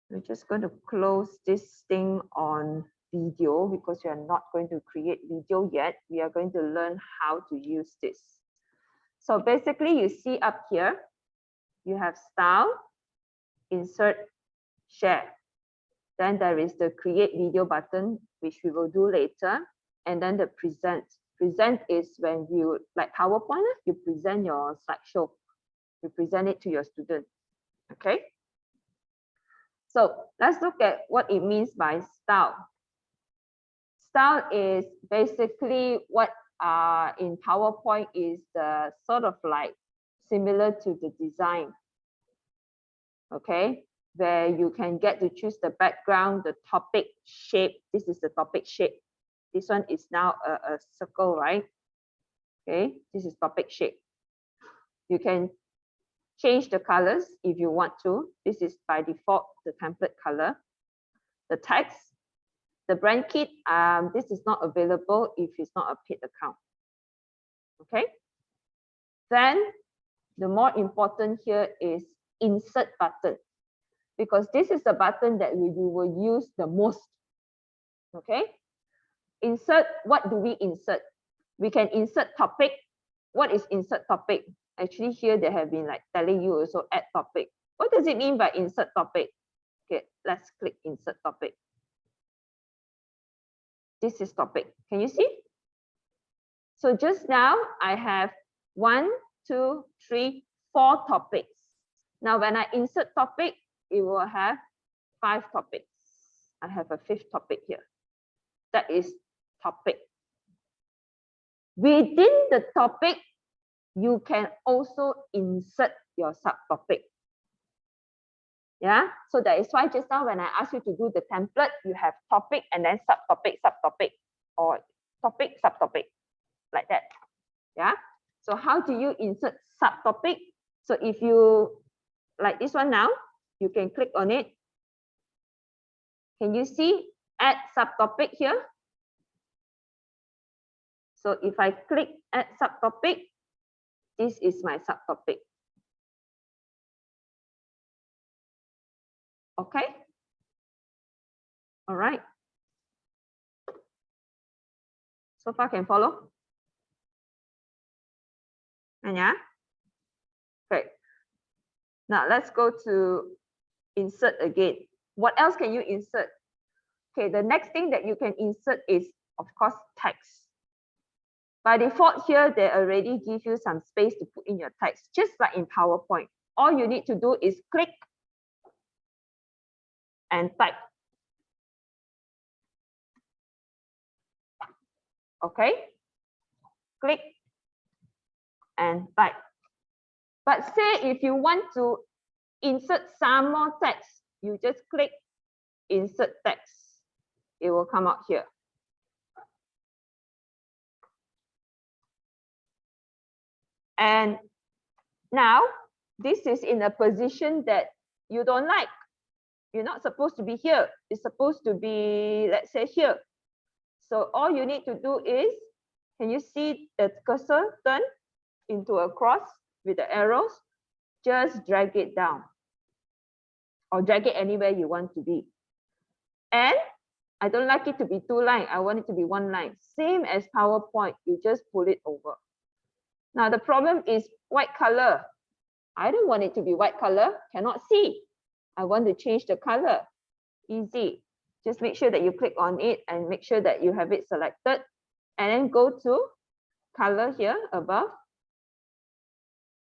we're just going to close this thing on video because we are not going to create video yet. We are going to learn how to use this. So basically you see up here, you have style, insert, share. Then there is the create video button, which we will do later. And then the present. Present is when you, like PowerPoint, you present your slideshow. You present it to your student. Okay. So let's look at what it means by style. Style is basically what in PowerPoint is the sort of like similar to the design. Okay, where you can get to choose the background, the topic shape. This is the topic shape. This one is now a circle, right? Okay, this is topic shape. You can change the colors if you want to. This is by default the template color. The text, the brand kit, this is not available if it's not a paid account. Okay. Then the more important here is insert button, because this is the button that we will use the most. Okay. Insert, what do we insert? We can insert topic. What is insert topic? Actually here they have been like telling you also add topic. What does it mean by insert topic? Okay, let's click insert topic. This is topic. Can you see? So just now I have 1, 2, 3, 4 topics. Now when I insert topic, it will have 5 topics. I have a 5th topic here. That is topic. Within the topic, you can also insert your subtopic. Yeah, so that is why just now when I asked you to do the template, you have topic and then subtopic, subtopic, or topic, subtopic, like that. Yeah, so how do you insert subtopic? So if you, like this one now, you can click on it. Can you see add subtopic here? So if I click add subtopic, this is my subtopic. Okay. All right. So far can follow? And yeah. Okay. Now let's go to insert again. What else can you insert? Okay, the next thing that you can insert is, of course, text. By default here, they already give you some space to put in your text, just like in PowerPoint. All you need to do is click and type. Okay, click and type. But say if you want to insert some more text, you just click insert text. It will come out here. And now this is in a position that you don't like. You're not supposed to be here. It's supposed to be, let's say, here. So all you need to do is, can you see the cursor turn into a cross with the arrows? Just drag it down or drag it anywhere you want to be. And I don't like it to be 2 lines. I want it to be 1 line. Same as PowerPoint, you just pull it over. Now the problem is white color. I don't want it to be white color, cannot see. I want to change the color. Easy. Just make sure that you click on it and make sure that you have it selected. And then go to color here above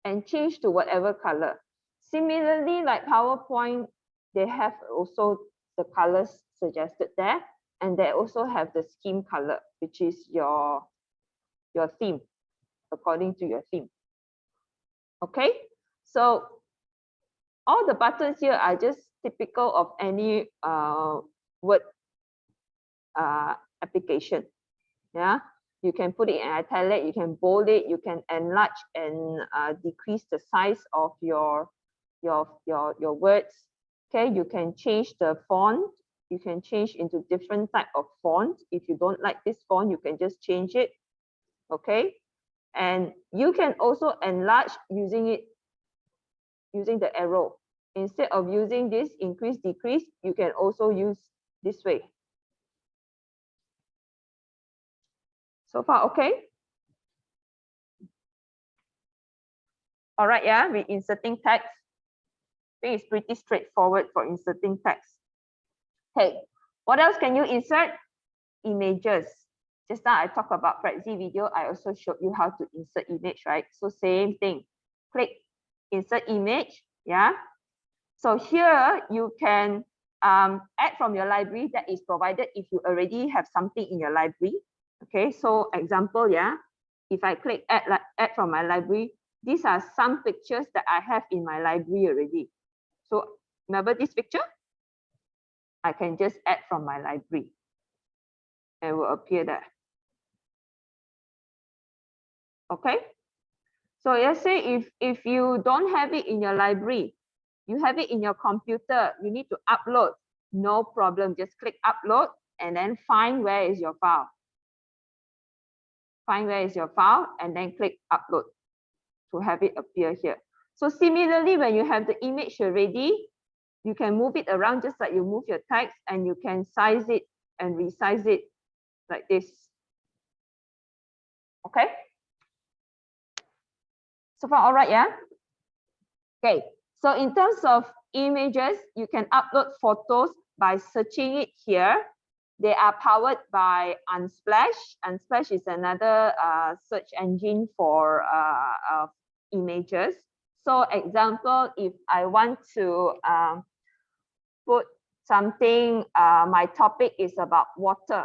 and change to whatever color. Similarly, like PowerPoint, they have also the colors suggested there. And they also have the scheme color, which is your theme, according to your theme. Okay, so all the buttons here are just typical of any Word application. Yeah, you can put it in italic, you can bold it, you can enlarge and decrease the size of your words. Okay, you can change the font. You can change into different type of font. If you don't like this font, you can just change it. Okay, and you can also enlarge using the arrow. Instead of using this increase, decrease, you can also use this way. So far, okay? All right, yeah, we're inserting text. I think it's pretty straightforward for inserting text. Okay, what else can you insert? Images. Just now I talked about Prezi video. I also showed you how to insert image, right? So same thing. Click insert image. Yeah. So here you can add from your library that is provided if you already have something in your library. Okay, so example, yeah. If I click add from my library, these are some pictures that I have in my library already. So remember this picture? I can just add from my library. It will appear there. Okay. So let's say if you don't have it in your library, you have it in your computer, you need to upload, no problem. Just click upload and then find where is your file. Find where is your file and then click upload to have it appear here. So similarly, when you have the image already, you can move it around just like you move your text, and you can size it and resize it like this. Okay. So far, all right, yeah? Okay, So in terms of images, you can upload photos by searching it here. They are powered by Unsplash. Unsplash is another search engine for images. So example, if I want to put something, my topic is about water.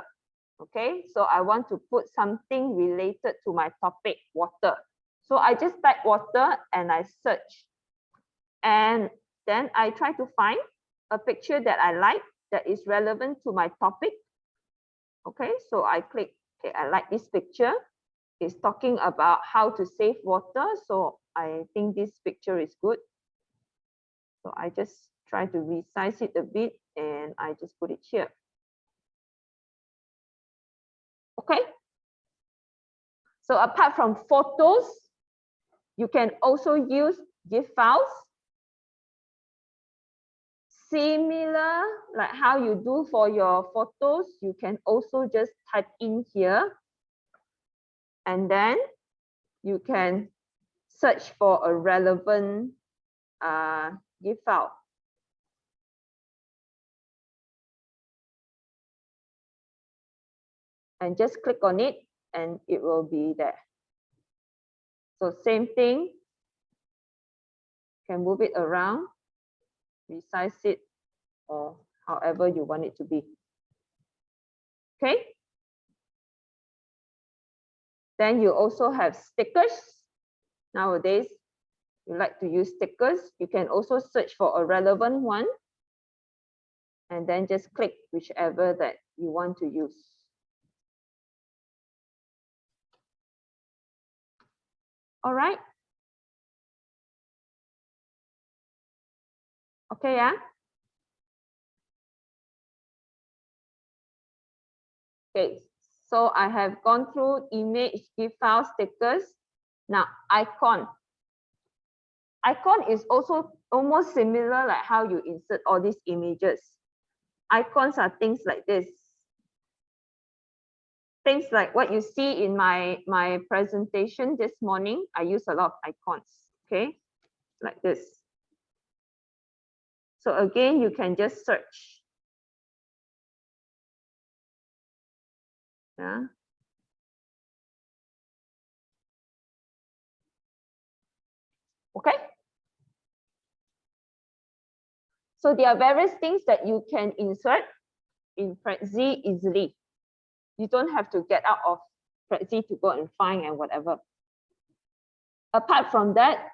Okay, so I want to put something related to my topic, water. So I just type water and I search. And then I try to find a picture that I like that is relevant to my topic. Okay, so I click, okay, I like this picture. It's talking about how to save water. So I think this picture is good. So I just try to resize it a bit and I just put it here. Okay. So apart from photos, you can also use GIF files. Similar, like how you do for your photos, you can also just type in here. And then you can search for a relevant GIF file. And just click on it and it will be there. So same thing, can move it around, resize it, or however you want it to be. Okay. Then you also have stickers. Nowadays, you like to use stickers. You can also search for a relevant one and then just click whichever that you want to use. All right. Okay, yeah. Okay, so I have gone through image, GIF file, stickers. Now, icon. Icon is also almost similar like how you insert all these images. Icons are things like this. Things like what you see in my presentation this morning. I use a lot of icons, okay, like this. So again, you can just search. Yeah. Okay. So there are various things that you can insert in Prezi easily. You don't have to get out of Prezi to go and find and whatever. Apart from that,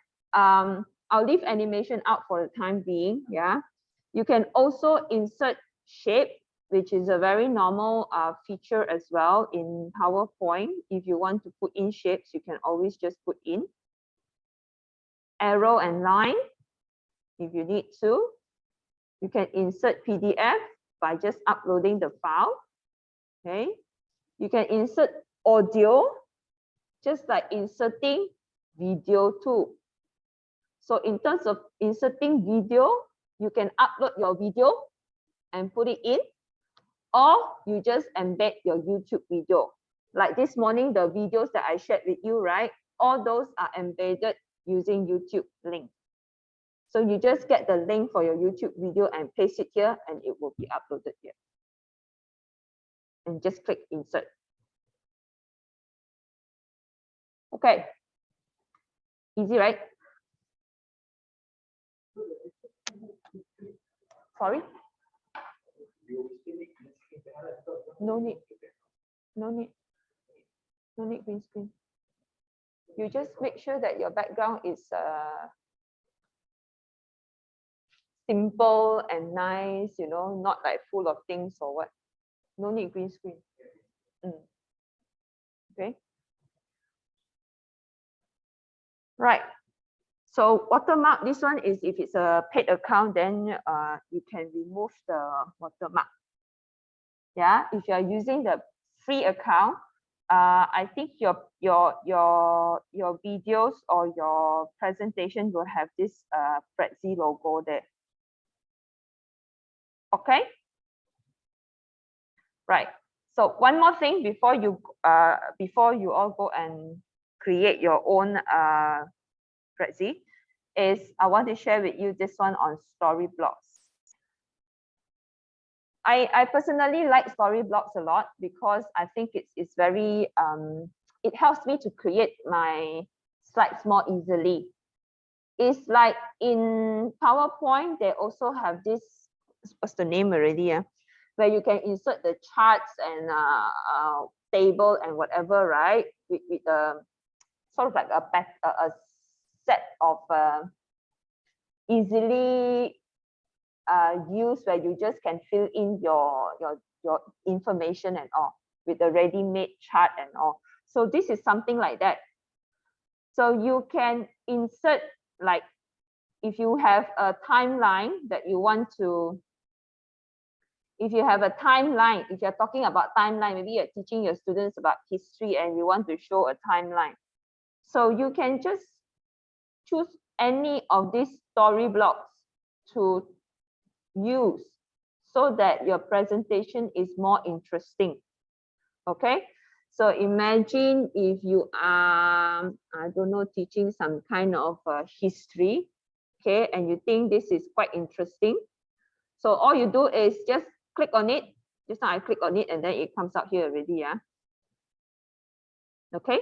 I'll leave animation out for the time being. Yeah, you can also insert shape, which is a very normal feature as well in PowerPoint. If you want to put in shapes, you can always just put in arrow and line if you need to. You can insert PDF by just uploading the file. Okay, you can insert audio, just like inserting video too. So in terms of inserting video, you can upload your video and put it in, or you just embed your YouTube video. Like this morning, the videos that I shared with you, right? All those are embedded using YouTube link. So you just get the link for your YouTube video and paste it here and it will be uploaded here. And just click insert. Okay. Easy, right? Sorry? No need. No need. No need green screen. You just make sure that your background is simple and nice, you know, not like full of things or what. No need green screen. Okay. Right. So watermark, this one is if it's a paid account, then you can remove the watermark. Yeah, if you are using the free account, I think your videos or your presentation will have this Prezi logo there. Okay. Right. So one more thing before you all go and create your own Prezi. is I want to share with you this one on story blocks. I personally like story blocks a lot because I think it's very it helps me to create my slides more easily. It's like in PowerPoint, they also have this, what's the name already? Yeah, where you can insert the charts and table and whatever, right? With sort of like a set of easily use where you just can fill in your information and all with the ready-made chart and all. So this is something like that. So you can insert, like if you have a timeline that you want to, if you have a timeline, if you're talking about timeline, maybe you're teaching your students about history and you want to show a timeline. So you can just choose any of these story blocks to use so that your presentation is more interesting. Okay, so imagine if you are, I don't know, teaching some kind of history, okay, and you think this is quite interesting. So all you do is just click on it. Just now I click on it and then it comes out here already, yeah. Okay,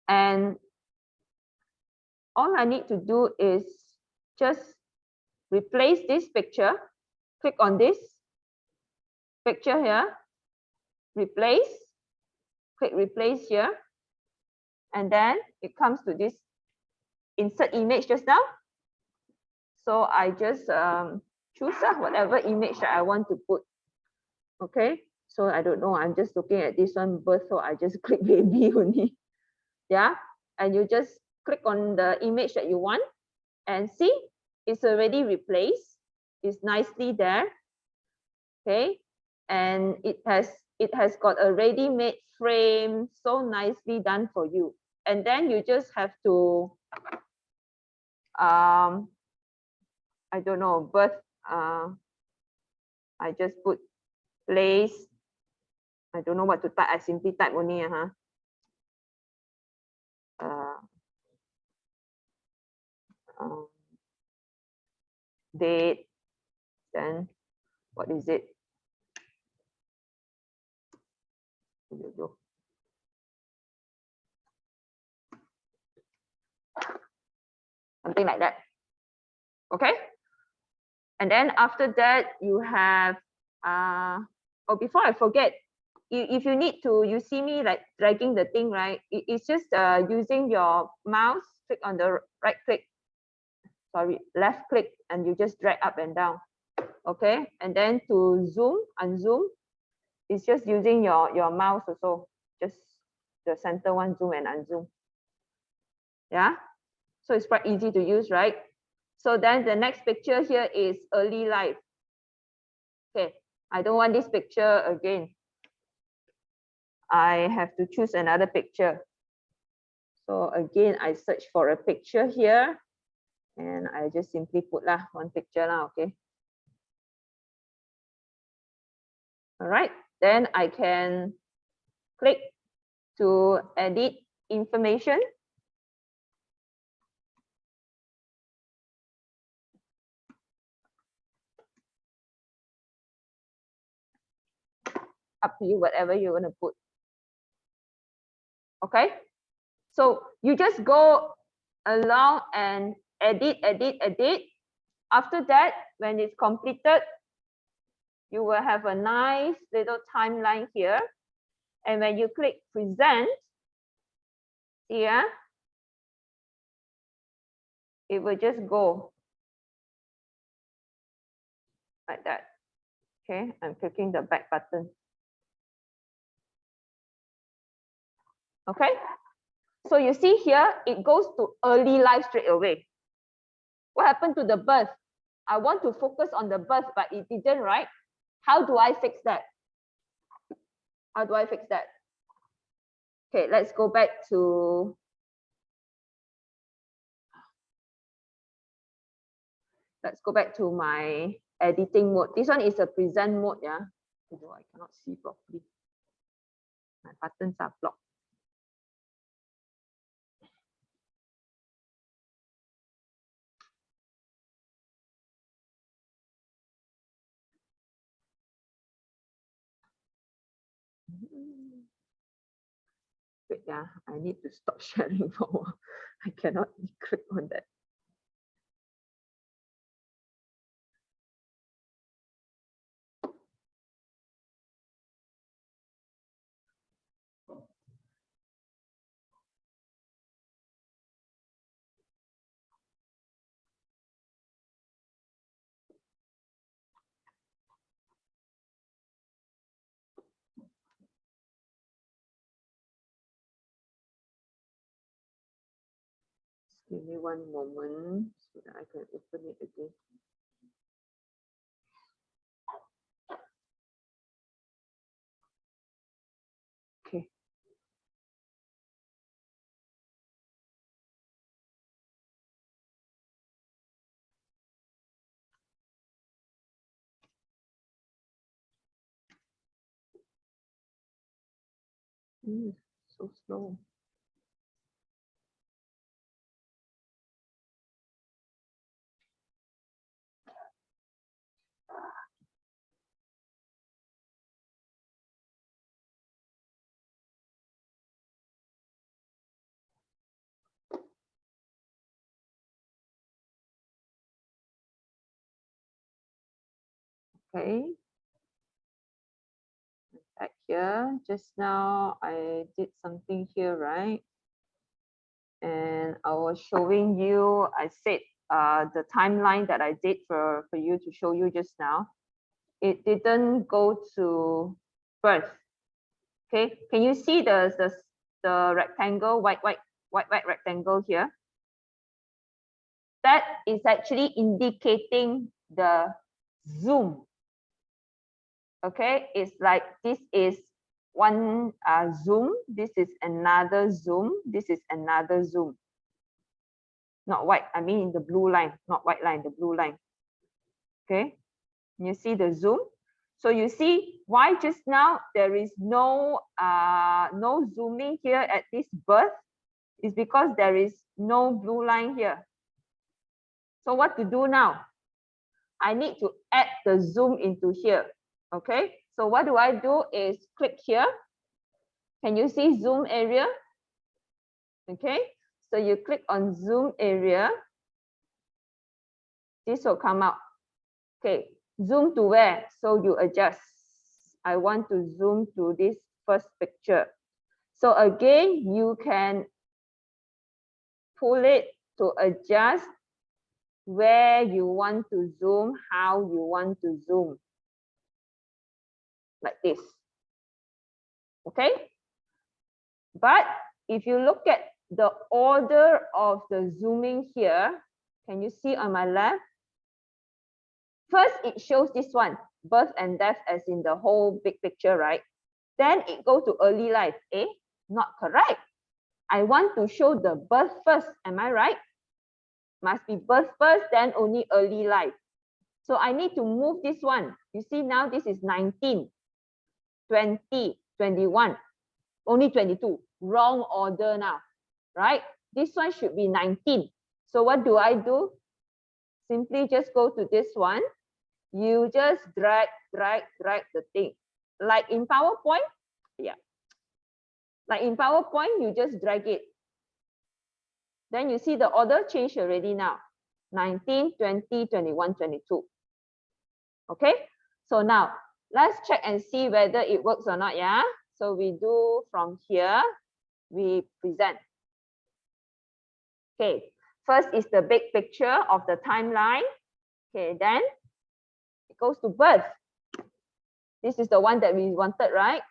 and all I need to do is just replace this picture. Click on this picture here, replace, click replace here, and then it comes to this insert image just now. So I just choose whatever image that I want to put. Okay, so I don't know, I'm just looking at this one birth, so I just click baby only. Yeah, and you just click on the image that you want and see it's already replaced. It's nicely there. Okay, and it has got a ready-made frame, so nicely done for you. And then you just have to I don't know, birth, I just put place. I don't know what to type. I simply type only, date, then what is it? Something like that. Okay, and then after that you have oh, before I forget, if you need to, you see me like dragging the thing, right? It's just using your mouse, click on the right click, sorry, left click, and you just drag up and down. Okay, and then to zoom, unzoom, it's just using your mouse also, just the center one, zoom and unzoom. Yeah, so it's quite easy to use, right? So then the next picture here is early life. Okay, I don't want this picture again. I have to choose another picture. So again, I search for a picture here and I just simply put one picture now, okay? All right, then I can click to edit information. Up to you, whatever you want to put. Okay, so you just go along and edit. After that, when it's completed, you will have a nice little timeline here. And when you click present here, it will just go like that. Okay, I'm clicking the back button. Okay, so you see here, it goes to early life straight away. What happened to the birth? I want to focus on the birth, but it didn't, right? How do I fix that? How do I fix that? Okay, let's go back to my editing mode. This one is a present mode, yeah. Although I cannot see properly. My buttons are blocked. Wait, yeah, I need to stop sharing for a while. I cannot click on that. Give me one moment so that I can open it again. Okay. So slow. Okay. Back here. Just now I did something here, right? And I was showing you, I said the timeline that I did for you to show you just now. It didn't go to birth. Okay, can you see the rectangle, white rectangle here? That is actually indicating the zoom. Okay, it's like this is one zoom, this is another zoom, this is another zoom. Not white, I mean in the blue line, not white line, the blue line. Okay, you see the zoom. So you see why just now there is no zooming here at this birth is because there is no blue line here. So what to do now? I need to add the zoom into here. Okay, so what do I do is click here. Can you see zoom area? Okay, so you click on zoom area. This will come out. Okay, zoom to where? So you adjust. I want to zoom to this first picture. So again, you can pull it to adjust where you want to zoom, how you want to zoom. Like this. Okay? But if you look at the order of the zooming here, can you see on my left? First, it shows this one, birth and death as in the whole big picture, right? Then it goes to early life. Eh? Not correct. I want to show the birth first. Am I right? Must be birth first, then only early life. So I need to move this one. You see now this is 19, 20, 21, only 22. Wrong order now, right? This one should be 19. So what do I do? Simply just go to this one. You just drag the thing. Like in PowerPoint, yeah. Like in PowerPoint, you just drag it. Then you see the order change already now. 19, 20, 21, 22. Okay, so now let's check and see whether it works or not, yeah? So we do from here, we present. Okay, first is the big picture of the timeline. Okay, then it goes to birth. This is the one that we wanted, right?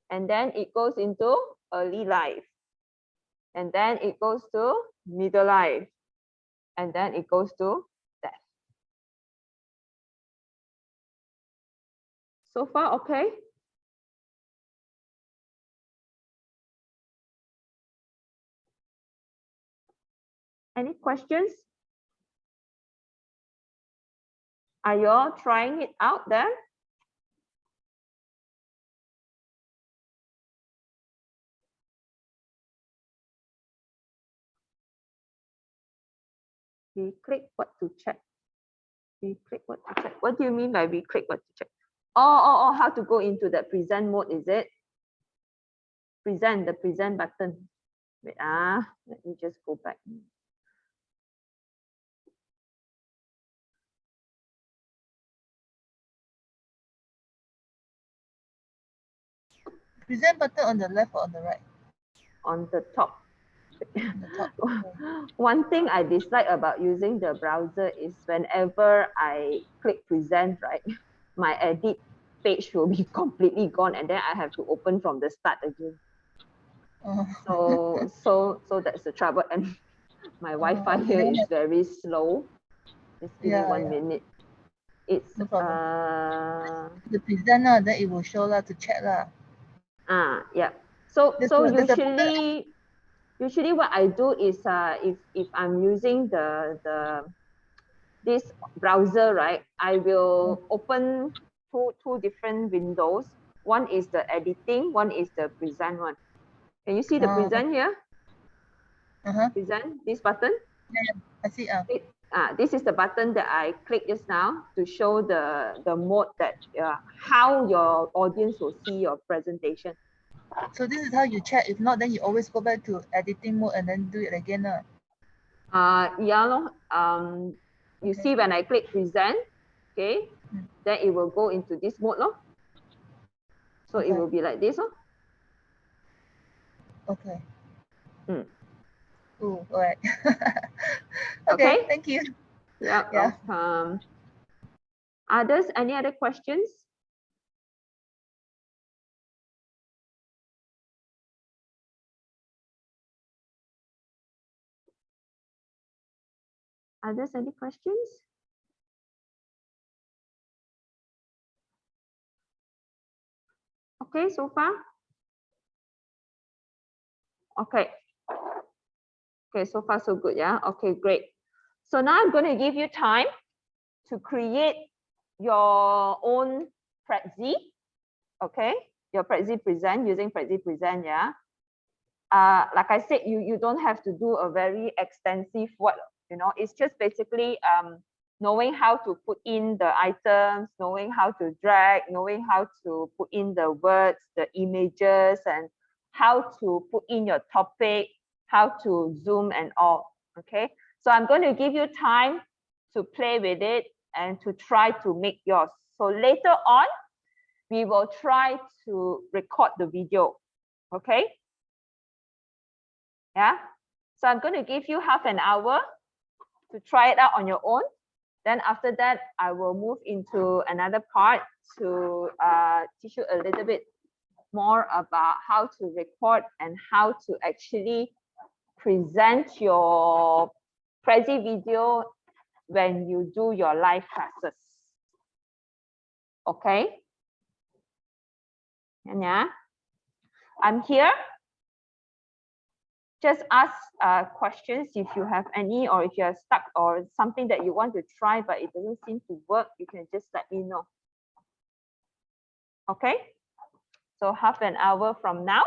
And then it goes into early life. And then it goes to middle life. And then it goes to death. So far, okay? Any questions? Are you all trying it out there? We click what to check. We click what to check. What do you mean by we click what to check? Oh, how to go into the present mode, is it? the present button. Wait, let me just go back. Present button on the left or on the right? On the top. On the top. Okay. One thing I dislike about using the browser is whenever I click present, right, my edit page will be completely gone, and then I have to open from the start again. Oh. So that's the trouble. And my Wi-Fi okay, here then is very slow. Just give me Yeah, 1 yeah. minute. It's No problem. The present lah, then it will show lah to check lah. yeah. So There's so a- there's a button. usually what I do is if I'm using this browser, right, I will open two different windows. One is the editing, one is the present one. Can you see the present here? Present, this button? Yeah, I see. This is the button that I clicked just now to show the mode that how your audience will see your presentation. So this is how you check. If not, then you always go back to editing mode and then do it again. Yeah, you Okay. see when I click present, okay, Mm. then it will go into this mode, no? So it Okay. will be like this, no? Okay. Mm. Ooh, all right. Okay. Thank you. Yeah, Yeah. welcome. Others, any other questions? Others, any questions? Okay, so far? Okay. Okay, so far so good, yeah? Okay, great. So now I'm going to give you time to create your own Prezi, okay? Your Prezi present, using Prezi present, yeah? Like I said, you don't have to do a very extensive work, it's just basically knowing how to put in the items, knowing how to drag, knowing how to put in the words, the images, and how to put in your topic, how to zoom and all, okay? So I'm going to give you time to play with it and to try to make yours. So later on, we will try to record the video, okay? Yeah, so I'm going to give you half an hour to try it out on your own. Then after that, I will move into another part to teach you a little bit more about how to record and how to actually present your Prezi video when you do your live classes. Okay? And yeah, I'm here. Just ask questions if you have any, or if you're stuck or something that you want to try but it doesn't seem to work, you can just let me know. Okay, so half an hour from now,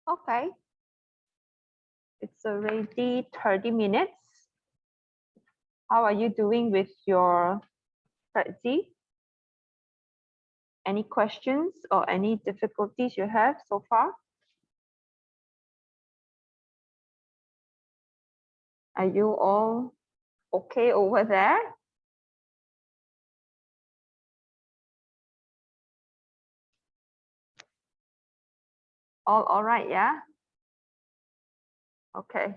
Okay. It's already 30 minutes. How are you doing with your Prezi? Any questions or any difficulties you have so far? Are you all okay over there? All right, yeah? Okay.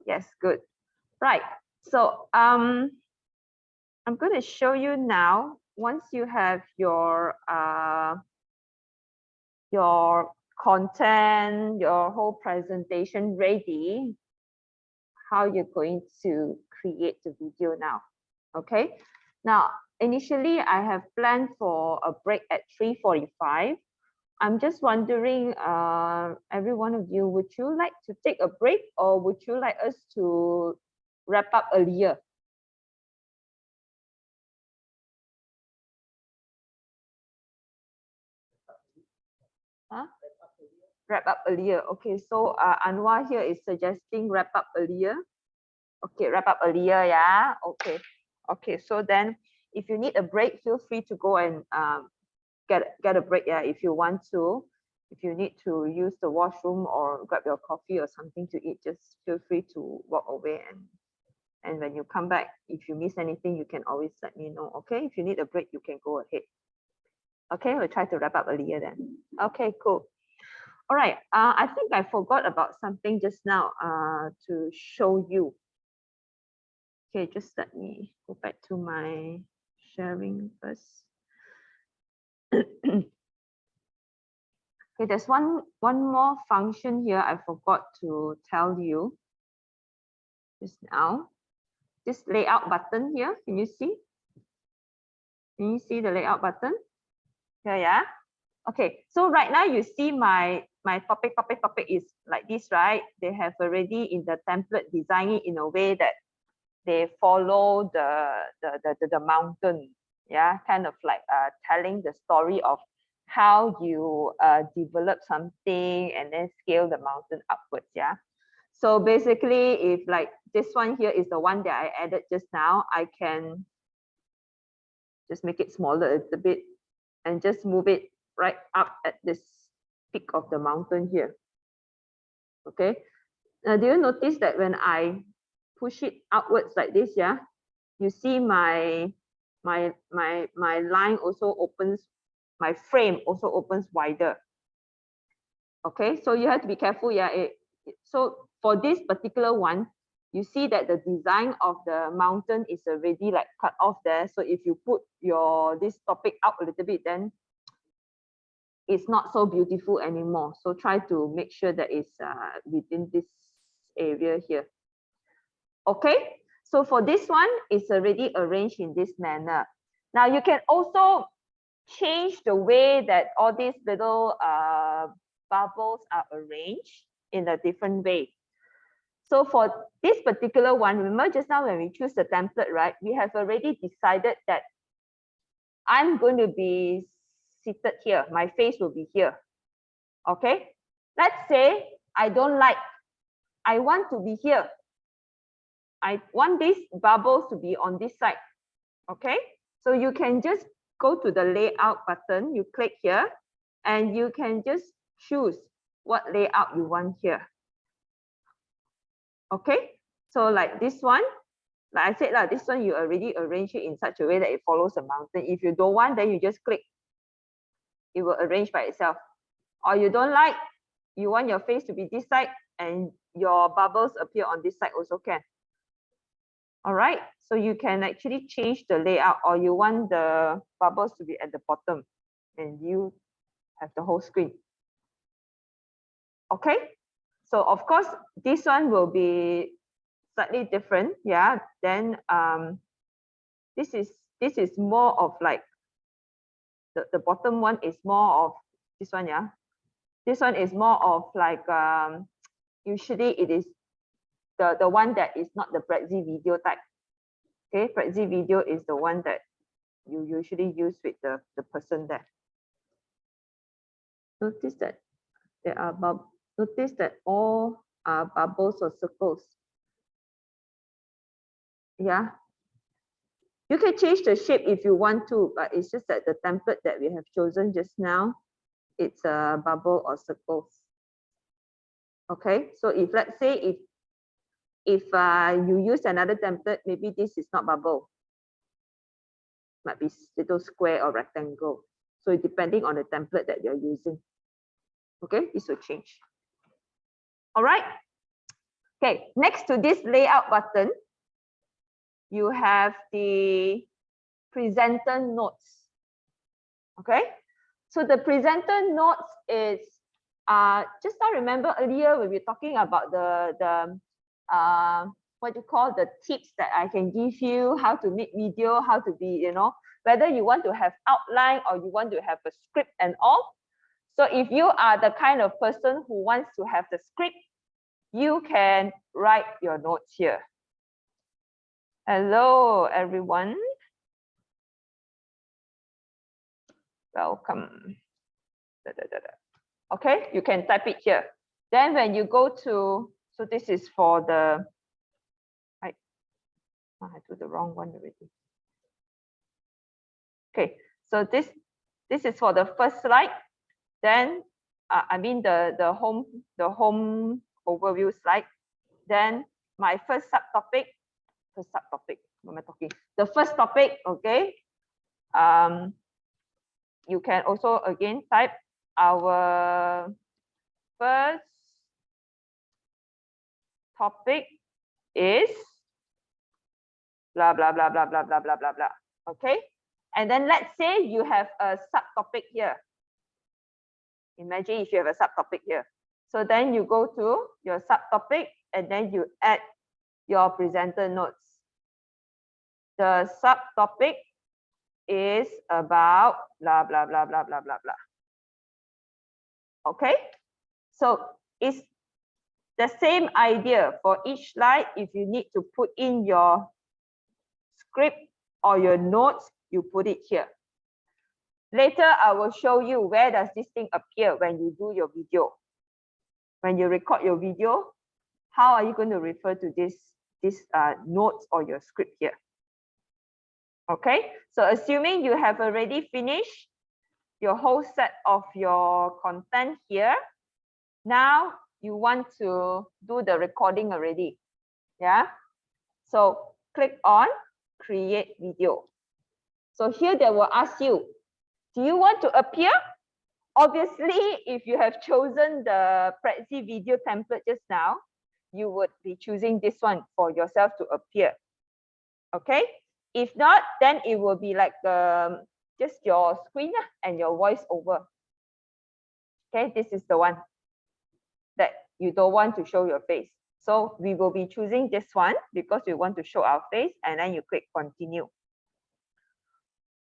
Yes, good. Right. So I'm going to show you now, once you have your content, your whole presentation ready, how you're going to create the video now. Okay. Now, initially I have planned for a break at 3:45. I'm just wondering, every one of you, would you like to take a break or would you like us to wrap up earlier? Huh? Wrap up earlier. Okay, so Anwar here is suggesting wrap up earlier. Okay, wrap up earlier, yeah. Okay. Okay, so then if you need a break, feel free to go and get a break, yeah, if you want to. If you need to use the washroom or grab your coffee or something to eat, just feel free to walk away, and when you come back, if you miss anything, you can always let me know. Okay, if you need a break, you can go ahead. Okay, we'll try to wrap up earlier then. Okay, cool. All right, I think I forgot about something just now to show you. Okay, just let me go back to my sharing first. Okay, there's one more function here I forgot to tell you just now. This layout button here, can you see? Can you see the layout button? Here, yeah. Okay, so right now you see my topic is like this, right? They have already in the template designed it in a way that they follow the mountain, yeah, kind of like telling the story of how you develop something and then scale the mountain upwards, yeah. So basically, if like this one here is the one that I added just now, I can just make it smaller a little bit and just move it right up at this peak of the mountain here. Okay. Now, do you notice that when I push it outwards like this, yeah, you see my line also opens, my frame also opens wider. Okay, so you have to be careful, yeah. So for this particular one, you see that the design of the mountain is already like cut off there. So if you put this topic out a little bit, then it's not so beautiful anymore. So try to make sure that it's within this area here. Okay, so for this one, it's already arranged in this manner. Now you can also change the way that all these little bubbles are arranged in a different way. So for this particular one, remember just now when we choose the template, right? We have already decided that I'm going to be seated here. My face will be here. Okay. Let's say I don't like, I want to be here. I want these bubbles to be on this side. Okay. So you can just go to the layout button. You click here and you can just choose what layout you want here. Okay. So like this one, like I said, this one you already arrange it in such a way that it follows the mountain. If you don't want, then you just click. It will arrange by itself. Or you don't like, you want your face to be this side and your bubbles appear on this side also can. All right, so you can actually change the layout, or you want the bubbles to be at the bottom and you have the whole screen. Okay, so of course, this one will be slightly different. Yeah, then this is more of like the bottom one is more of this one. Yeah, this one is more of like usually it is the one that is not the Prezi video type. Okay, Prezi video is the one that you usually use with the person there. Notice that there are notice that all are bubbles or circles. Yeah. You can change the shape if you want to, but it's just that the template that we have chosen just now, it's a bubble or circles. Okay, so if let's say if you use another template, maybe this is not bubble, might be little square or rectangle. So depending on the template that you're using. Okay, this will change. All right. Okay, next to this layout button, you have the presenter notes. Okay, so the presenter notes is just now remember earlier when we were talking about the what you call the tips that I can give you, how to make video, how to be, you know, whether you want to have outline or you want to have a script and all. So if you are the kind of person who wants to have the script, you can write your notes here. Hello, everyone. Welcome. Okay, you can type it here. Then when you go to, so this is for the, I do the wrong one already. Okay, so this is for the first slide. Then I mean the home overview slide. Then my first subtopic, what am I talking? The first topic, okay. You can also again type our first topic is blah blah blah blah blah blah blah blah blah. Okay, and then let's say you have a subtopic here. Imagine if you have a subtopic here. So then you go to your subtopic and then you add your presenter notes. The subtopic is about blah blah blah blah blah blah blah. Okay, so it's the same idea for each slide. If you need to put in your script or your notes, you put it here. Later, I will show you where does this thing appear when you do your video. When you record your video, how are you going to refer to this notes or your script here? Okay, so assuming you have already finished your whole set of your content here, now you want to do the recording already. Yeah, so click on create video. So here they will ask you, do you want to appear? Obviously, if you have chosen the Prezi video template just now, you would be choosing this one for yourself to appear. Okay, if not, then it will be like just your screen and your voice over. Okay, this is the one that you don't want to show your face. So we will be choosing this one because we want to show our face, and then you click continue.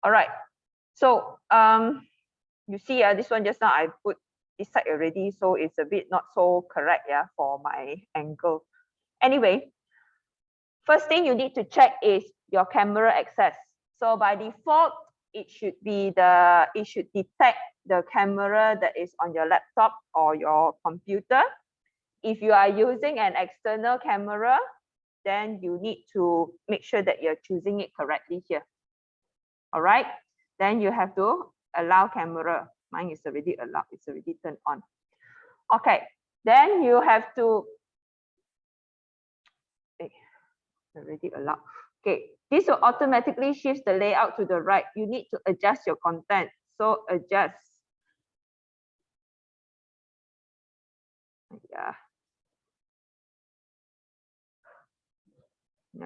All right, so you see this one just now I put this side already, so it's a bit not so correct for my angle. Anyway, first thing you need to check is your camera access. So by default, it should detect the camera that is on your laptop or your computer. If you are using an external camera, then you need to make sure that you're choosing it correctly here. All right, then you have to allow camera. Mine is already allowed, it's already turned on. Okay, then you have to already allowed. Okay, this will automatically shift the layout to the right. You need to adjust your content. So adjust. Yeah,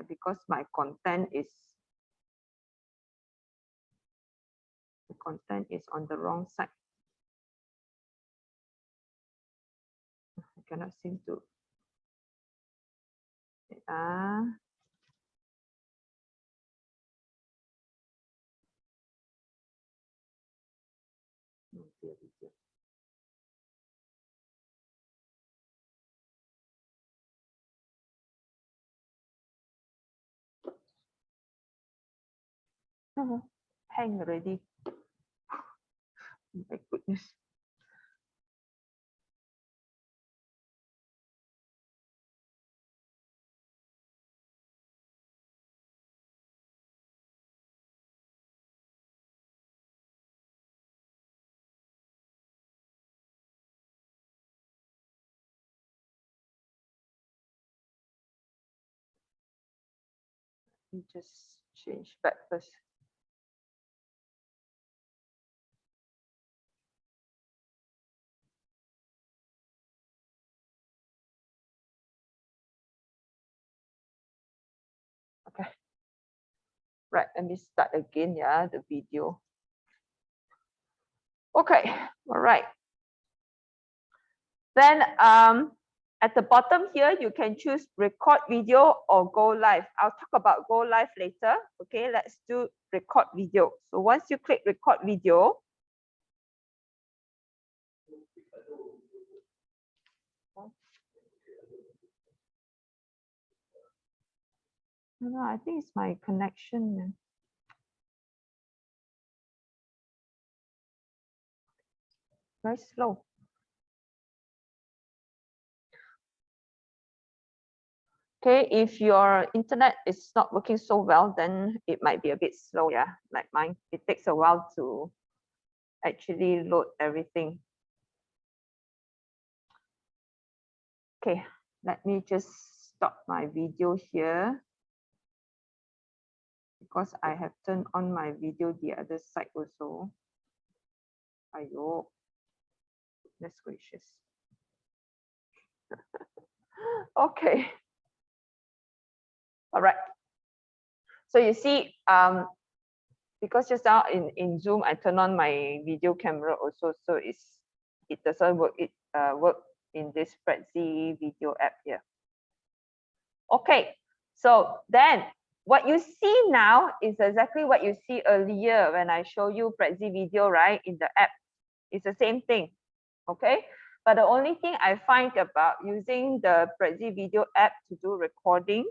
because my content is on the wrong side. I cannot seem to. Hang already. My goodness. me just change back first. Okay. Right, let me start again, yeah, the video. Okay, all right. Then at the bottom here, you can choose record video or go live. I'll talk about go live later. Okay, let's do record video. So once you click record video, no, I think it's my connection. Very slow. Okay, if your internet is not working so well, then it might be a bit slow, yeah, like mine. It takes a while to actually load everything. Okay, let me just stop my video here because I have turned on my video the other side also. Ayo, goodness gracious. Okay. All right. So you see, because just now in Zoom, I turn on my video camera also, so it doesn't work. It work in this Prezi video app here. Okay. So then what you see now is exactly what you see earlier when I show you Prezi video, right? In the app, it's the same thing. Okay. But the only thing I find about using the Prezi video app to do recording,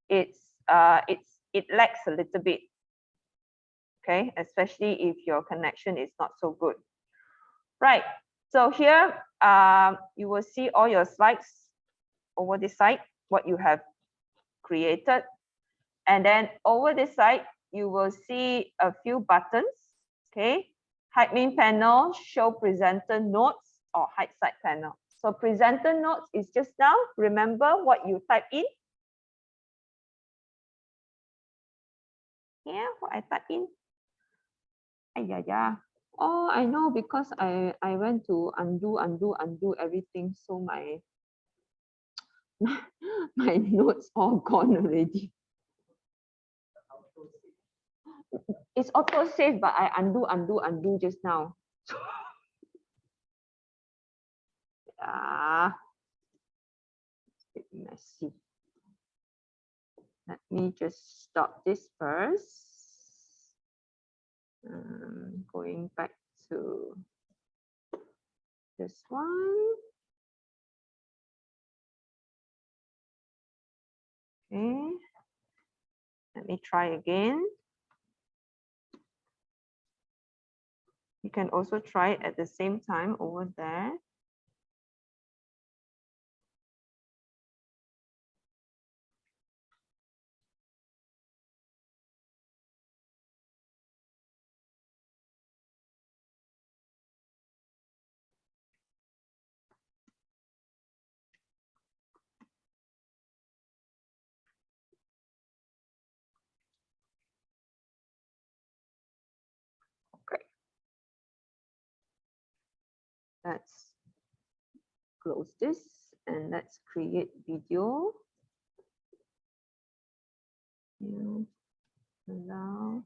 it lags a little bit. Okay, especially if your connection is not so good. Right. So here, you will see all your slides over this side, what you have created. And then over this side, you will see a few buttons. Okay. Admin panel, show presenter notes, or hide side panel. So presenter notes is just now, remember what you type in? Yeah, what I type in. Yeah. Oh, I know, because I went to undo everything, so my my notes all gone already. It's auto save, but I undo just now. Yeah, it's a bit messy. Let me just stop this first. Going back to this one. Okay. Let me try again. You can also try it at the same time over there. Okay. Let's close this and let's create video. New, allow.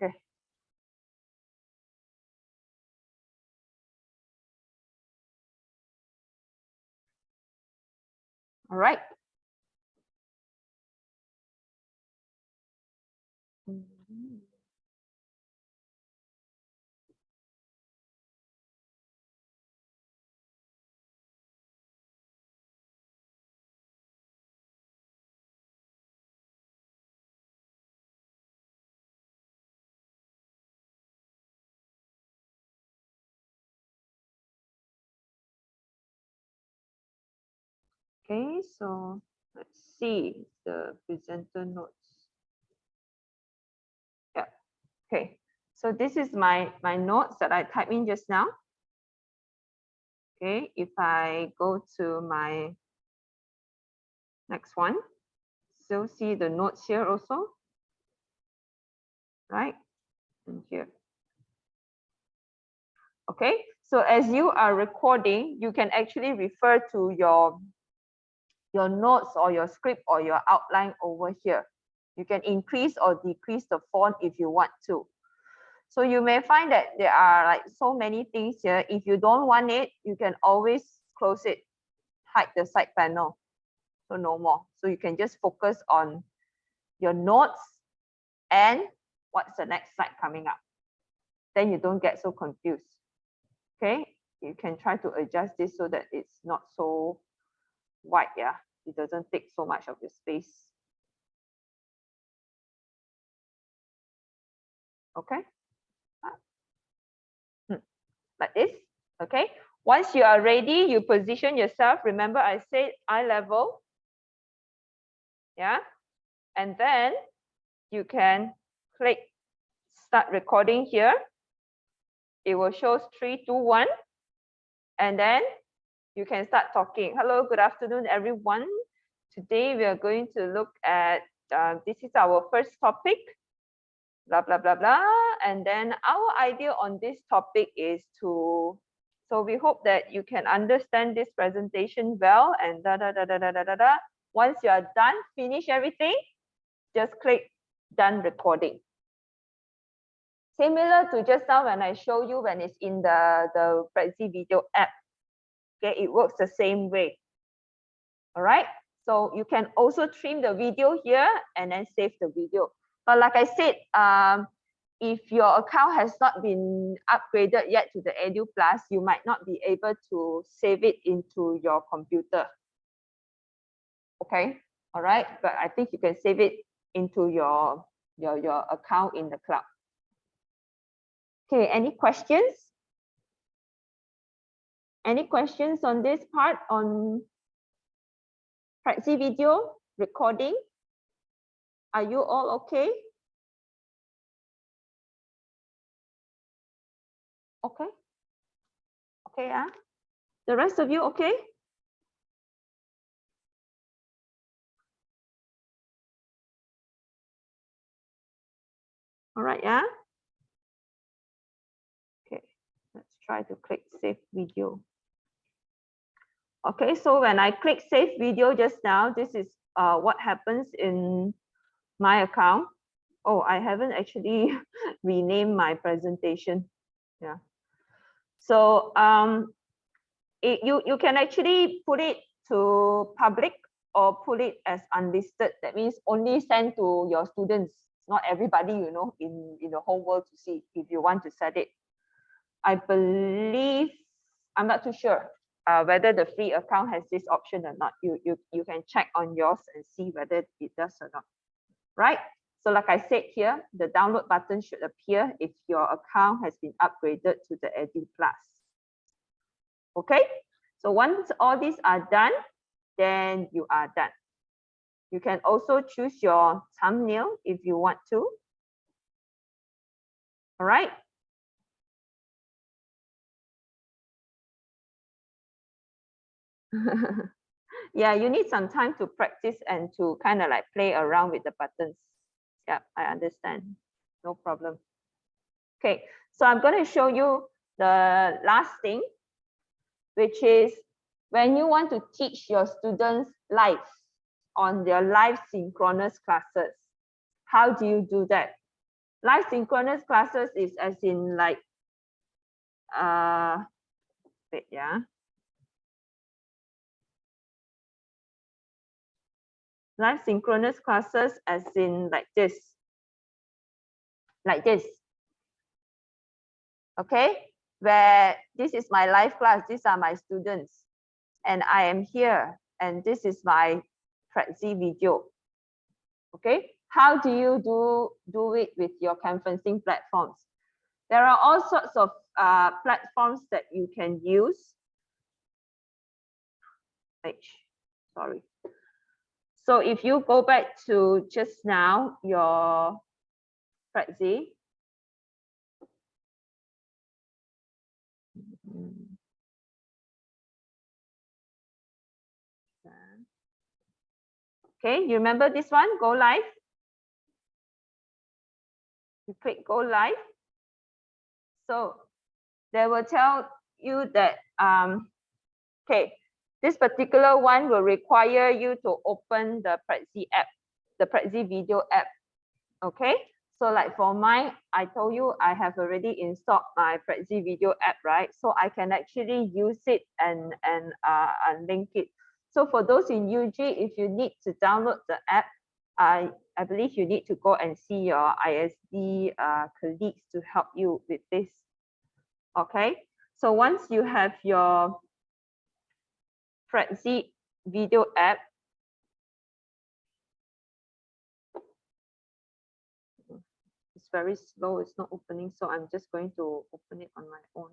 Okay. All right. Okay, so let's see the presenter notes. Yeah. Okay. So this is my notes that I typed in just now. Okay, if I go to my next one, still see the notes here also, right? And here. Okay, so as you are recording, you can actually refer to your notes or your script or your outline over here. You can increase or decrease the font if you want to. So you may find that there are like so many things here. If you don't want it, you can always close it, hide the side panel. So no more. So you can just focus on your notes and what's the next slide coming up. Then you don't get so confused. Okay, you can try to adjust this so that it's not so wide, yeah. It doesn't take so much of your space. Okay, like this. Okay, once you are ready, you position yourself. Remember, I said eye level. Yeah, and then you can click start recording here. It will show 3, 2, 1, and then you can start talking. Hello, good afternoon, everyone. Today we are going to look at this is our first topic, blah blah blah blah, and then our idea on this topic is to. So we hope that you can understand this presentation well and da da da da da da da da. Once you are done, finish everything, just click done recording. Similar to just now when I show you when it's in the Prezi video app. Okay, it works the same way. All right. So you can also trim the video here and then save the video. But like I said, if your account has not been upgraded yet to the Edu Plus, you might not be able to save it into your computer. Okay. All right. But I think you can save it into your account in the cloud. Okay, any questions? Any questions on this part on Prezi video recording? Are you all okay? Okay. Okay, yeah. The rest of you okay? All right, yeah. Okay, let's try to click save video. Okay, so when I click save video just now, this is what happens in my account. Oh, I haven't actually renamed my presentation. Yeah. So you can actually put it to public or put it as unlisted. That means only send to your students, not everybody, you know, in the whole world to see if you want to set it. I believe, I'm not too sure whether the free account has this option or not. You can check on yours and see whether it does or not, right? So like I said here, the download button should appear if your account has been upgraded to the Edu Plus. Okay, so once all these are done, then you are done. You can also choose your thumbnail if you want to. All right. Yeah, you need some time to practice and to kind of like play around with the buttons. Yeah, I understand. No problem. Okay, so I'm going to show you the last thing, which is when you want to teach your students live on their live synchronous classes. How do you do that? Live synchronous classes is as in like, wait, yeah. Live synchronous classes as in like this. Like this. Okay, where this is my live class, these are my students, and I am here, and this is my Prezi video. Okay, how do you do it with your conferencing platforms? There are all sorts of platforms that you can use. Sorry. So if you go back to just now, your Prezi. Okay, you remember this one? Go live. You click go live. So they will tell you that okay, this particular one will require you to open the Prezi app, the Prezi video app. Okay, so like for mine, I told you I have already installed my Prezi video app, right? So I can actually use it and link it. So for those in UG, if you need to download the app, I believe you need to go and see your ISD colleagues to help you with this. Okay, so once you have your Prezi video app, it's very slow, it's not opening, so I'm just going to open it on my own.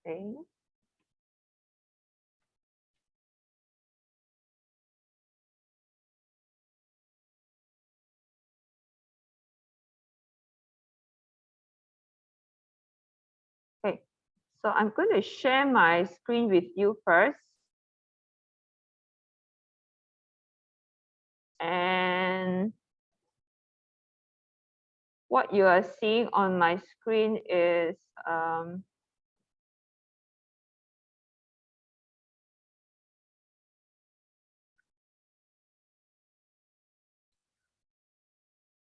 Okay. Okay, so I'm going to share my screen with you first. And what you are seeing on my screen is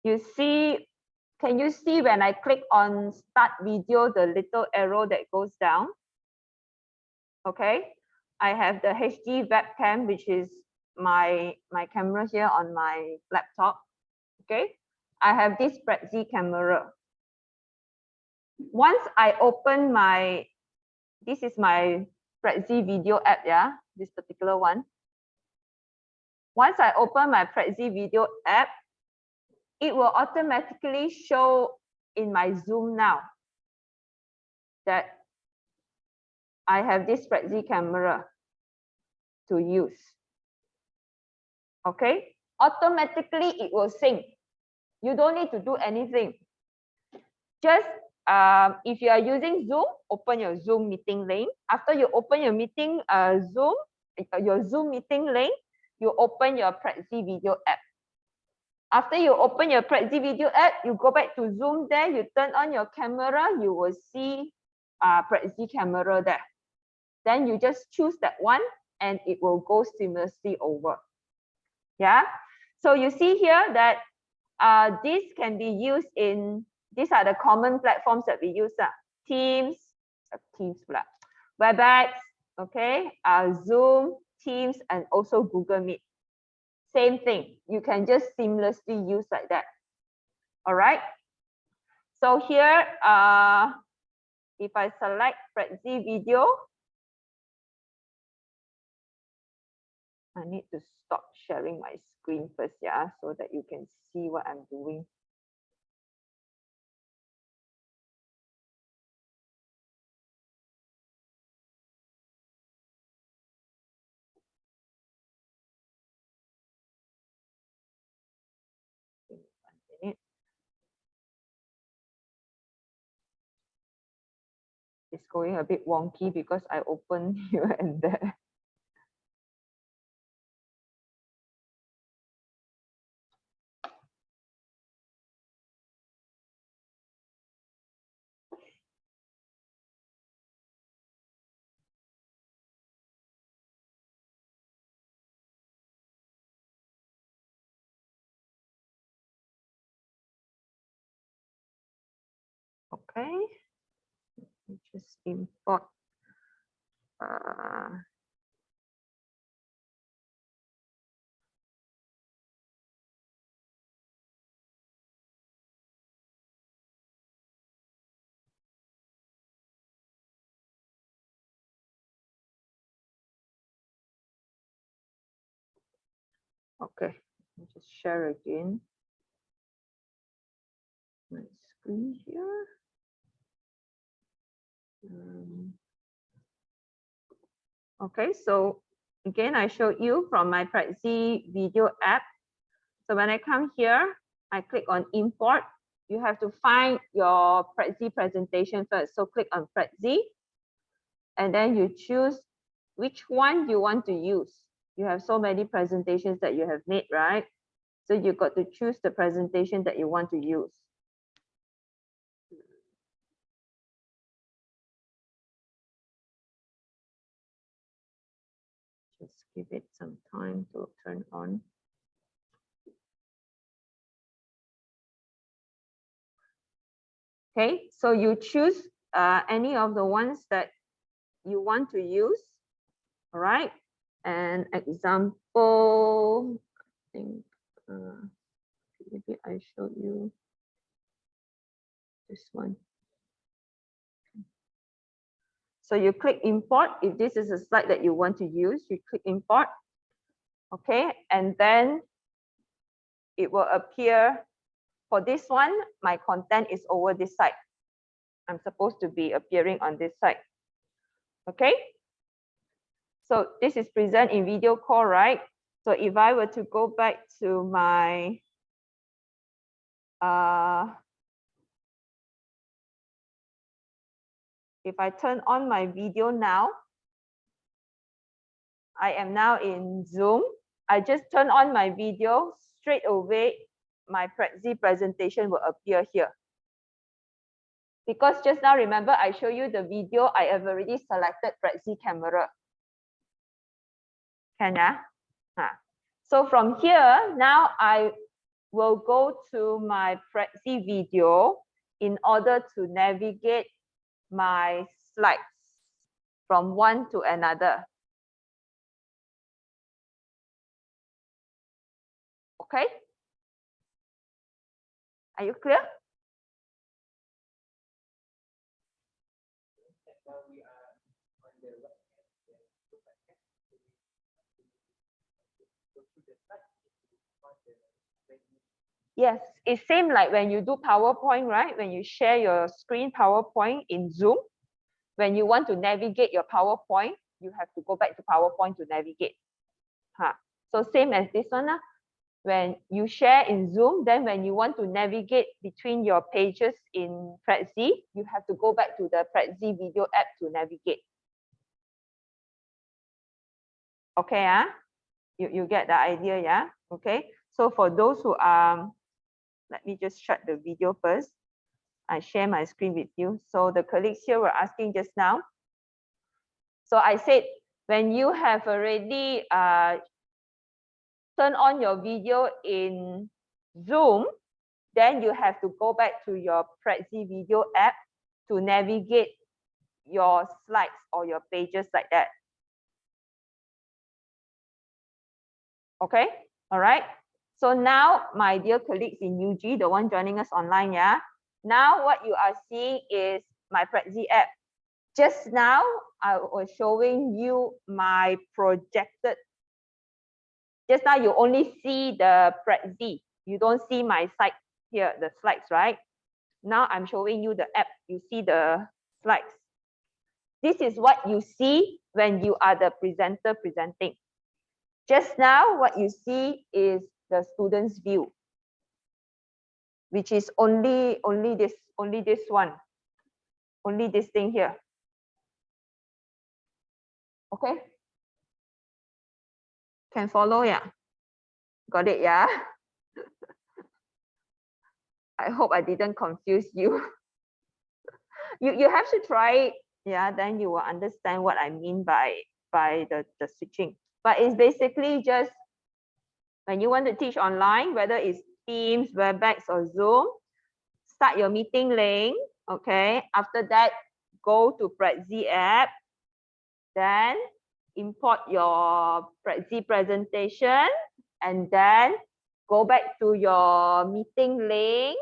you see, can you see when I click on start video, the little arrow that goes down? Okay, I have the HD webcam, which is my camera here on my laptop. Okay, I have this Prezi camera. Once I open my, this is my Prezi video app, yeah, this particular one. Once I open my Prezi video app, it will automatically show in my Zoom now that I have this Prezi camera to use. Okay, automatically it will sync. You don't need to do anything. Just if you are using Zoom, open your Zoom meeting link. After you open your meeting your Zoom meeting link, you open your Prezi video app. After you open your Prezi video app, you go back to Zoom there, you turn on your camera, you will see Prezi camera there. Then you just choose that one and it will go seamlessly over. Yeah, so you see here that this can be used in, these are the common platforms that we use. Teams, WebEx, okay, Zoom, Teams, and also Google Meet. Same thing, you can just seamlessly use like that. All right. So here, if I select Prezi video, I need to stop sharing my screen first, yeah, so that you can see what I'm doing. It's going a bit wonky because I open here and there. Okay, just import. Okay, just share again my screen here. Okay, so again, I showed you from my Prezi video app. So when I come here, I click on import. You have to find your Prezi presentation first. So click on Prezi. and then you choose which one you want to use. You have so many presentations that you have made, right? So you got to choose the presentation that you want to use. Just give it some time to turn on. Okay, so you choose any of the ones that you want to use. All right, an example, I think maybe I showed you this one. So you click import. If this is a slide that you want to use, you click import. Okay, and then it will appear. For this one, my content is over this side. I'm supposed to be appearing on this side. Okay. So this is present in video call, right? So if I were to go back to my if I turn on my video now, I am now in Zoom. I just turn on my video, straight away my Prezi presentation will appear here. Because just now, remember, I show you the video, I have already selected Prezi camera. Can ya? So from here, now I will go to my Prezi video in order to navigate my slides from one to another. Okay? Are you clear? Yes, it's same like when you do PowerPoint, right? When you share your screen PowerPoint in Zoom, when you want to navigate your PowerPoint, you have to go back to PowerPoint to navigate. So same as this one. When you share in Zoom, then when you want to navigate between your pages in Prezi, you have to go back to the Prezi video app to navigate. Okay, you get the idea, yeah? Okay, so for those who are, let me just shut the video first. I share my screen with you. So the colleagues here were asking just now. So I said, when you have already turned on your video in Zoom, then you have to go back to your Prezi video app to navigate your slides or your pages like that. Okay, all right. So now, my dear colleagues in UG, the one joining us online, yeah. Now what you are seeing is my Prezi app. Just now, I was showing you my projected. Just now, you only see the Prezi. You don't see my site here, the slides, right? Now I'm showing you the app. You see the slides. This is what you see when you are the presenter presenting. Just now, what you see is the student's view, which is only this one, only this thing here. Okay, can follow, yeah? Got it, yeah? I hope I didn't confuse you. You have to try it, yeah, then you will understand what I mean by the switching. But it's basically just when you want to teach online, whether it's Teams, Webex, or Zoom, start your meeting link. Okay, after that, go to Prezi app, then import your Prezi presentation, and then go back to your meeting link.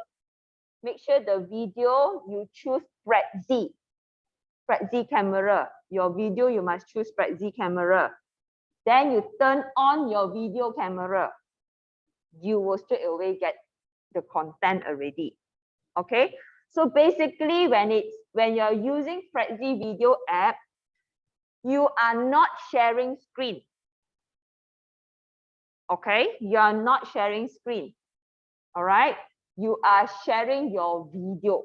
Make sure the video you choose Prezi camera. Your video you must choose Prezi camera. Then you turn on your video camera. You will straight away get the content already. Okay, so basically when you're using Prezi video app, you are not sharing screen. Okay, you are not sharing screen. All right, you are sharing your video.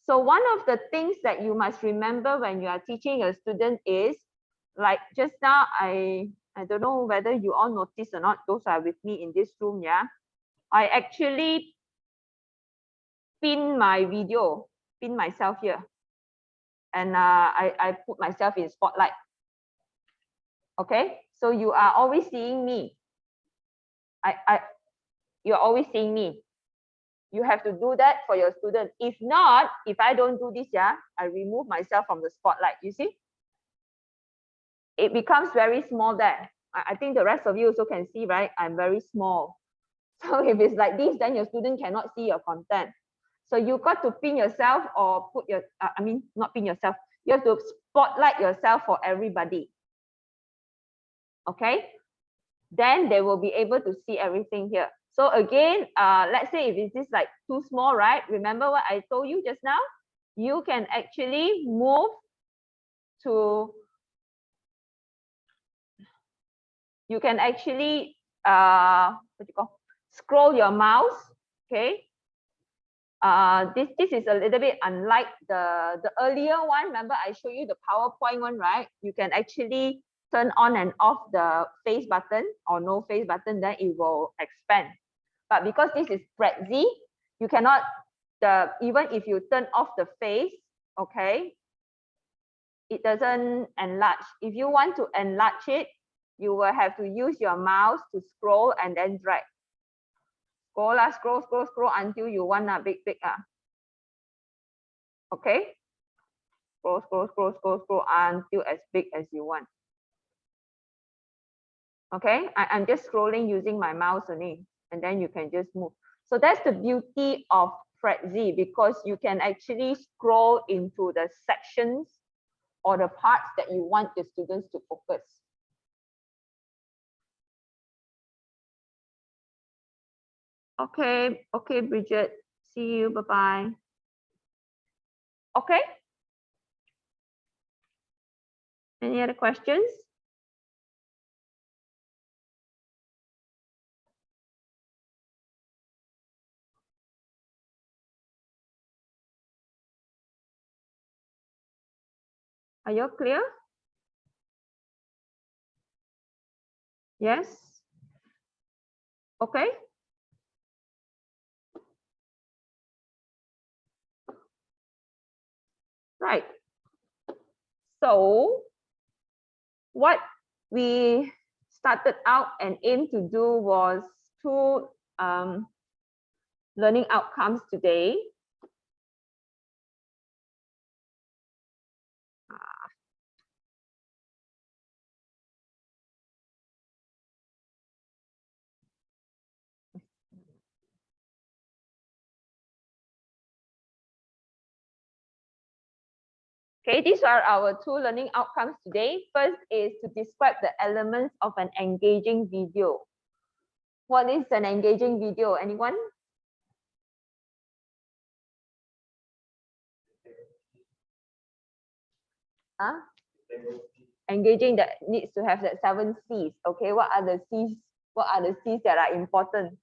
So one of the things that you must remember when you are teaching a student is, like just now, I don't know whether you all notice or not, those are with me in this room, yeah. I actually pin my video, pin myself here. And I put myself in spotlight. Okay, so you are always seeing me. You're always seeing me. You have to do that for your student. If not, if I don't do this, yeah, I remove myself from the spotlight. You see, it becomes very small there. I think the rest of you also can see, right? I'm very small. So if it's like this, then your student cannot see your content. So you got to pin yourself or put your, I mean, not pin yourself. You have to spotlight yourself for everybody. Okay, then they will be able to see everything here. So again, let's say if it's like too small, right? Remember what I told you just now? You can actually move to, you can actually, what you call, scroll your mouse, okay? This is a little bit unlike the earlier one. Remember I showed you the PowerPoint one, right? You can actually turn on and off the face button or no face button, then it will expand. But because this is Prezi, you cannot, even if you turn off the face, okay, it doesn't enlarge. If you want to enlarge it, you will have to use your mouse to scroll and then drag. Scroll, scroll until you want a big. Okay, scroll until as big as you want. Okay, I'm just scrolling using my mouse only, and then you can just move. So that's the beauty of Prezi, because you can actually scroll into the sections or the parts that you want the students to focus. Okay, Bridget, see you, bye-bye. Okay. Any other questions? Are you clear? Yes? Okay. Right. So what we started out and aimed to do was two learning outcomes today. Okay, these are our two learning outcomes today. First is to describe the elements of an engaging video. What is an engaging video? Anyone? Huh? Engaging that needs to have that 7 C's. Okay, what are the C's? What are the C's that are important?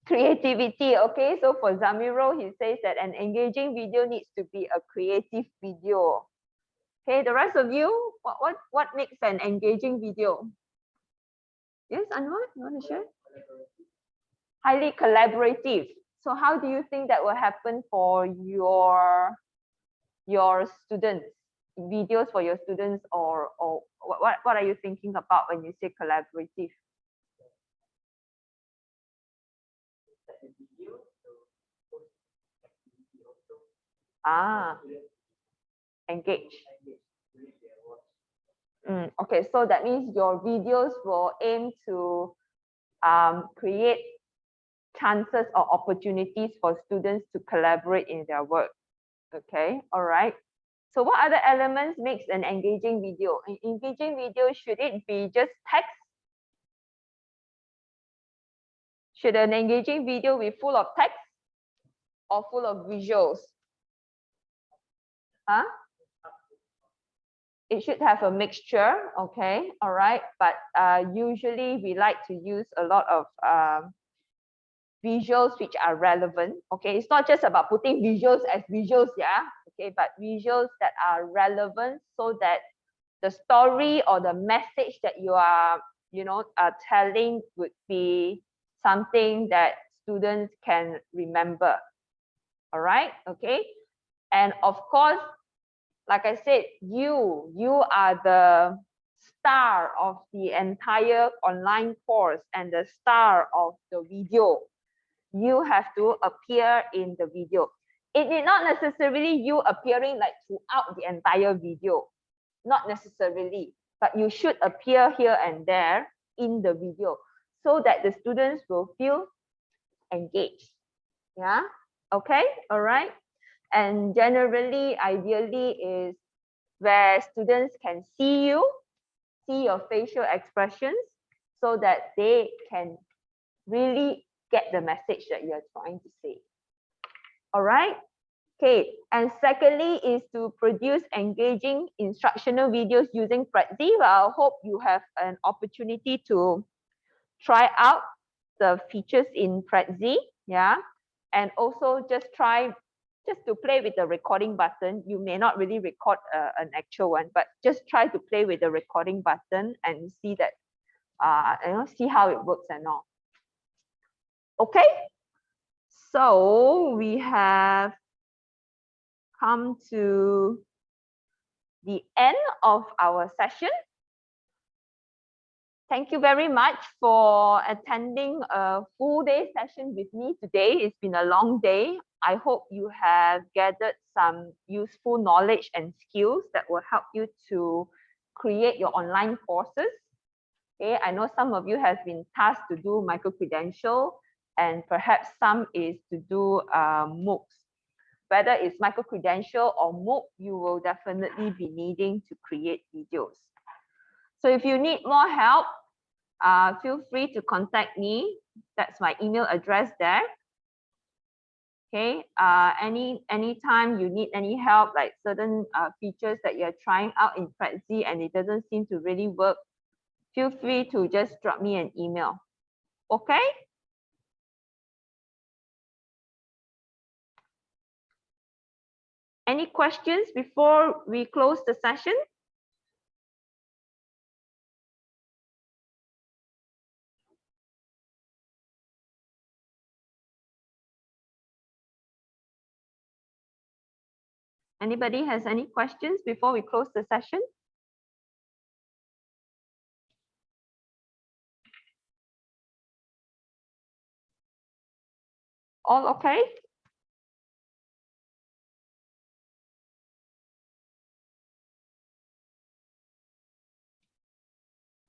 Creativity. Okay, so for Zamiro, he says that an engaging video needs to be a creative video. Okay, the rest of you, what makes an engaging video? Yes, Anwar, you want to share? Highly collaborative. So how do you think that will happen for your students? Videos for your students, or what are you thinking about when you say collaborative? Engage. Okay, so that means your videos will aim to create chances or opportunities for students to collaborate in their work. Okay, all right. So what other elements makes an engaging video? An engaging video, should it be just text? Should an engaging video be full of text or full of visuals? Huh? It should have a mixture, okay, all right. But usually we like to use a lot of visuals which are relevant. Okay, it's not just about putting visuals as visuals, yeah. Okay, but visuals that are relevant so that the story or the message that you are, telling would be something that students can remember. All right, okay. And of course, like I said, you are the star of the entire online course and the star of the video. You have to appear in the video. It is not necessarily you appearing like throughout the entire video, not necessarily, but you should appear here and there in the video so that the students will feel engaged. Yeah, okay, all right. And generally, ideally is where students can see you, see your facial expressions so that they can really get the message that you're trying to say. All right. Okay. And secondly is to produce engaging instructional videos using Prezi. Well, I hope you have an opportunity to try out the features in Prezi. Yeah. And also just to play with the recording button. You may not really record an actual one, but just try to play with the recording button and see that, see how it works and all. Okay, so we have come to the end of our session. Thank you very much for attending a full day session with me today. It's been a long day. I hope you have gathered some useful knowledge and skills that will help you to create your online courses. Okay, I know some of you have been tasked to do micro-credential and perhaps some is to do MOOCs. Whether it's micro-credential or MOOC, you will definitely be needing to create videos. So if you need more help, feel free to contact me. That's my email address there. Okay, anytime you need any help, like certain features that you're trying out in Prezi and it doesn't seem to really work, feel free to just drop me an email. Okay? Any questions before we close the session? Anybody has any questions before we close the session? All okay?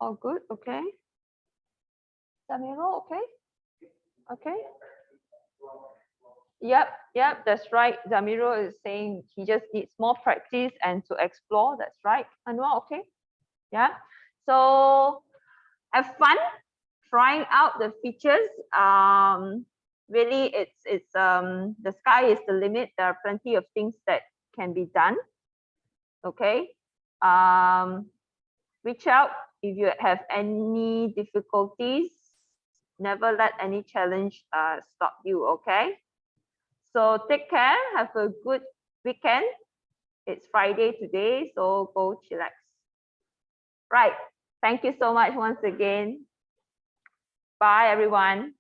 All good, okay. Samiro, okay? Okay. Yep, that's right. Zamiro is saying he just needs more practice and to explore. That's right. Anwar, okay? Yeah. So have fun trying out the features. Really, it's the sky is the limit. There are plenty of things that can be done. Okay. Reach out if you have any difficulties. Never let any challenge stop you. Okay. So take care. Have a good weekend. It's Friday today, so go chillax. Right. Thank you so much once again. Bye, everyone.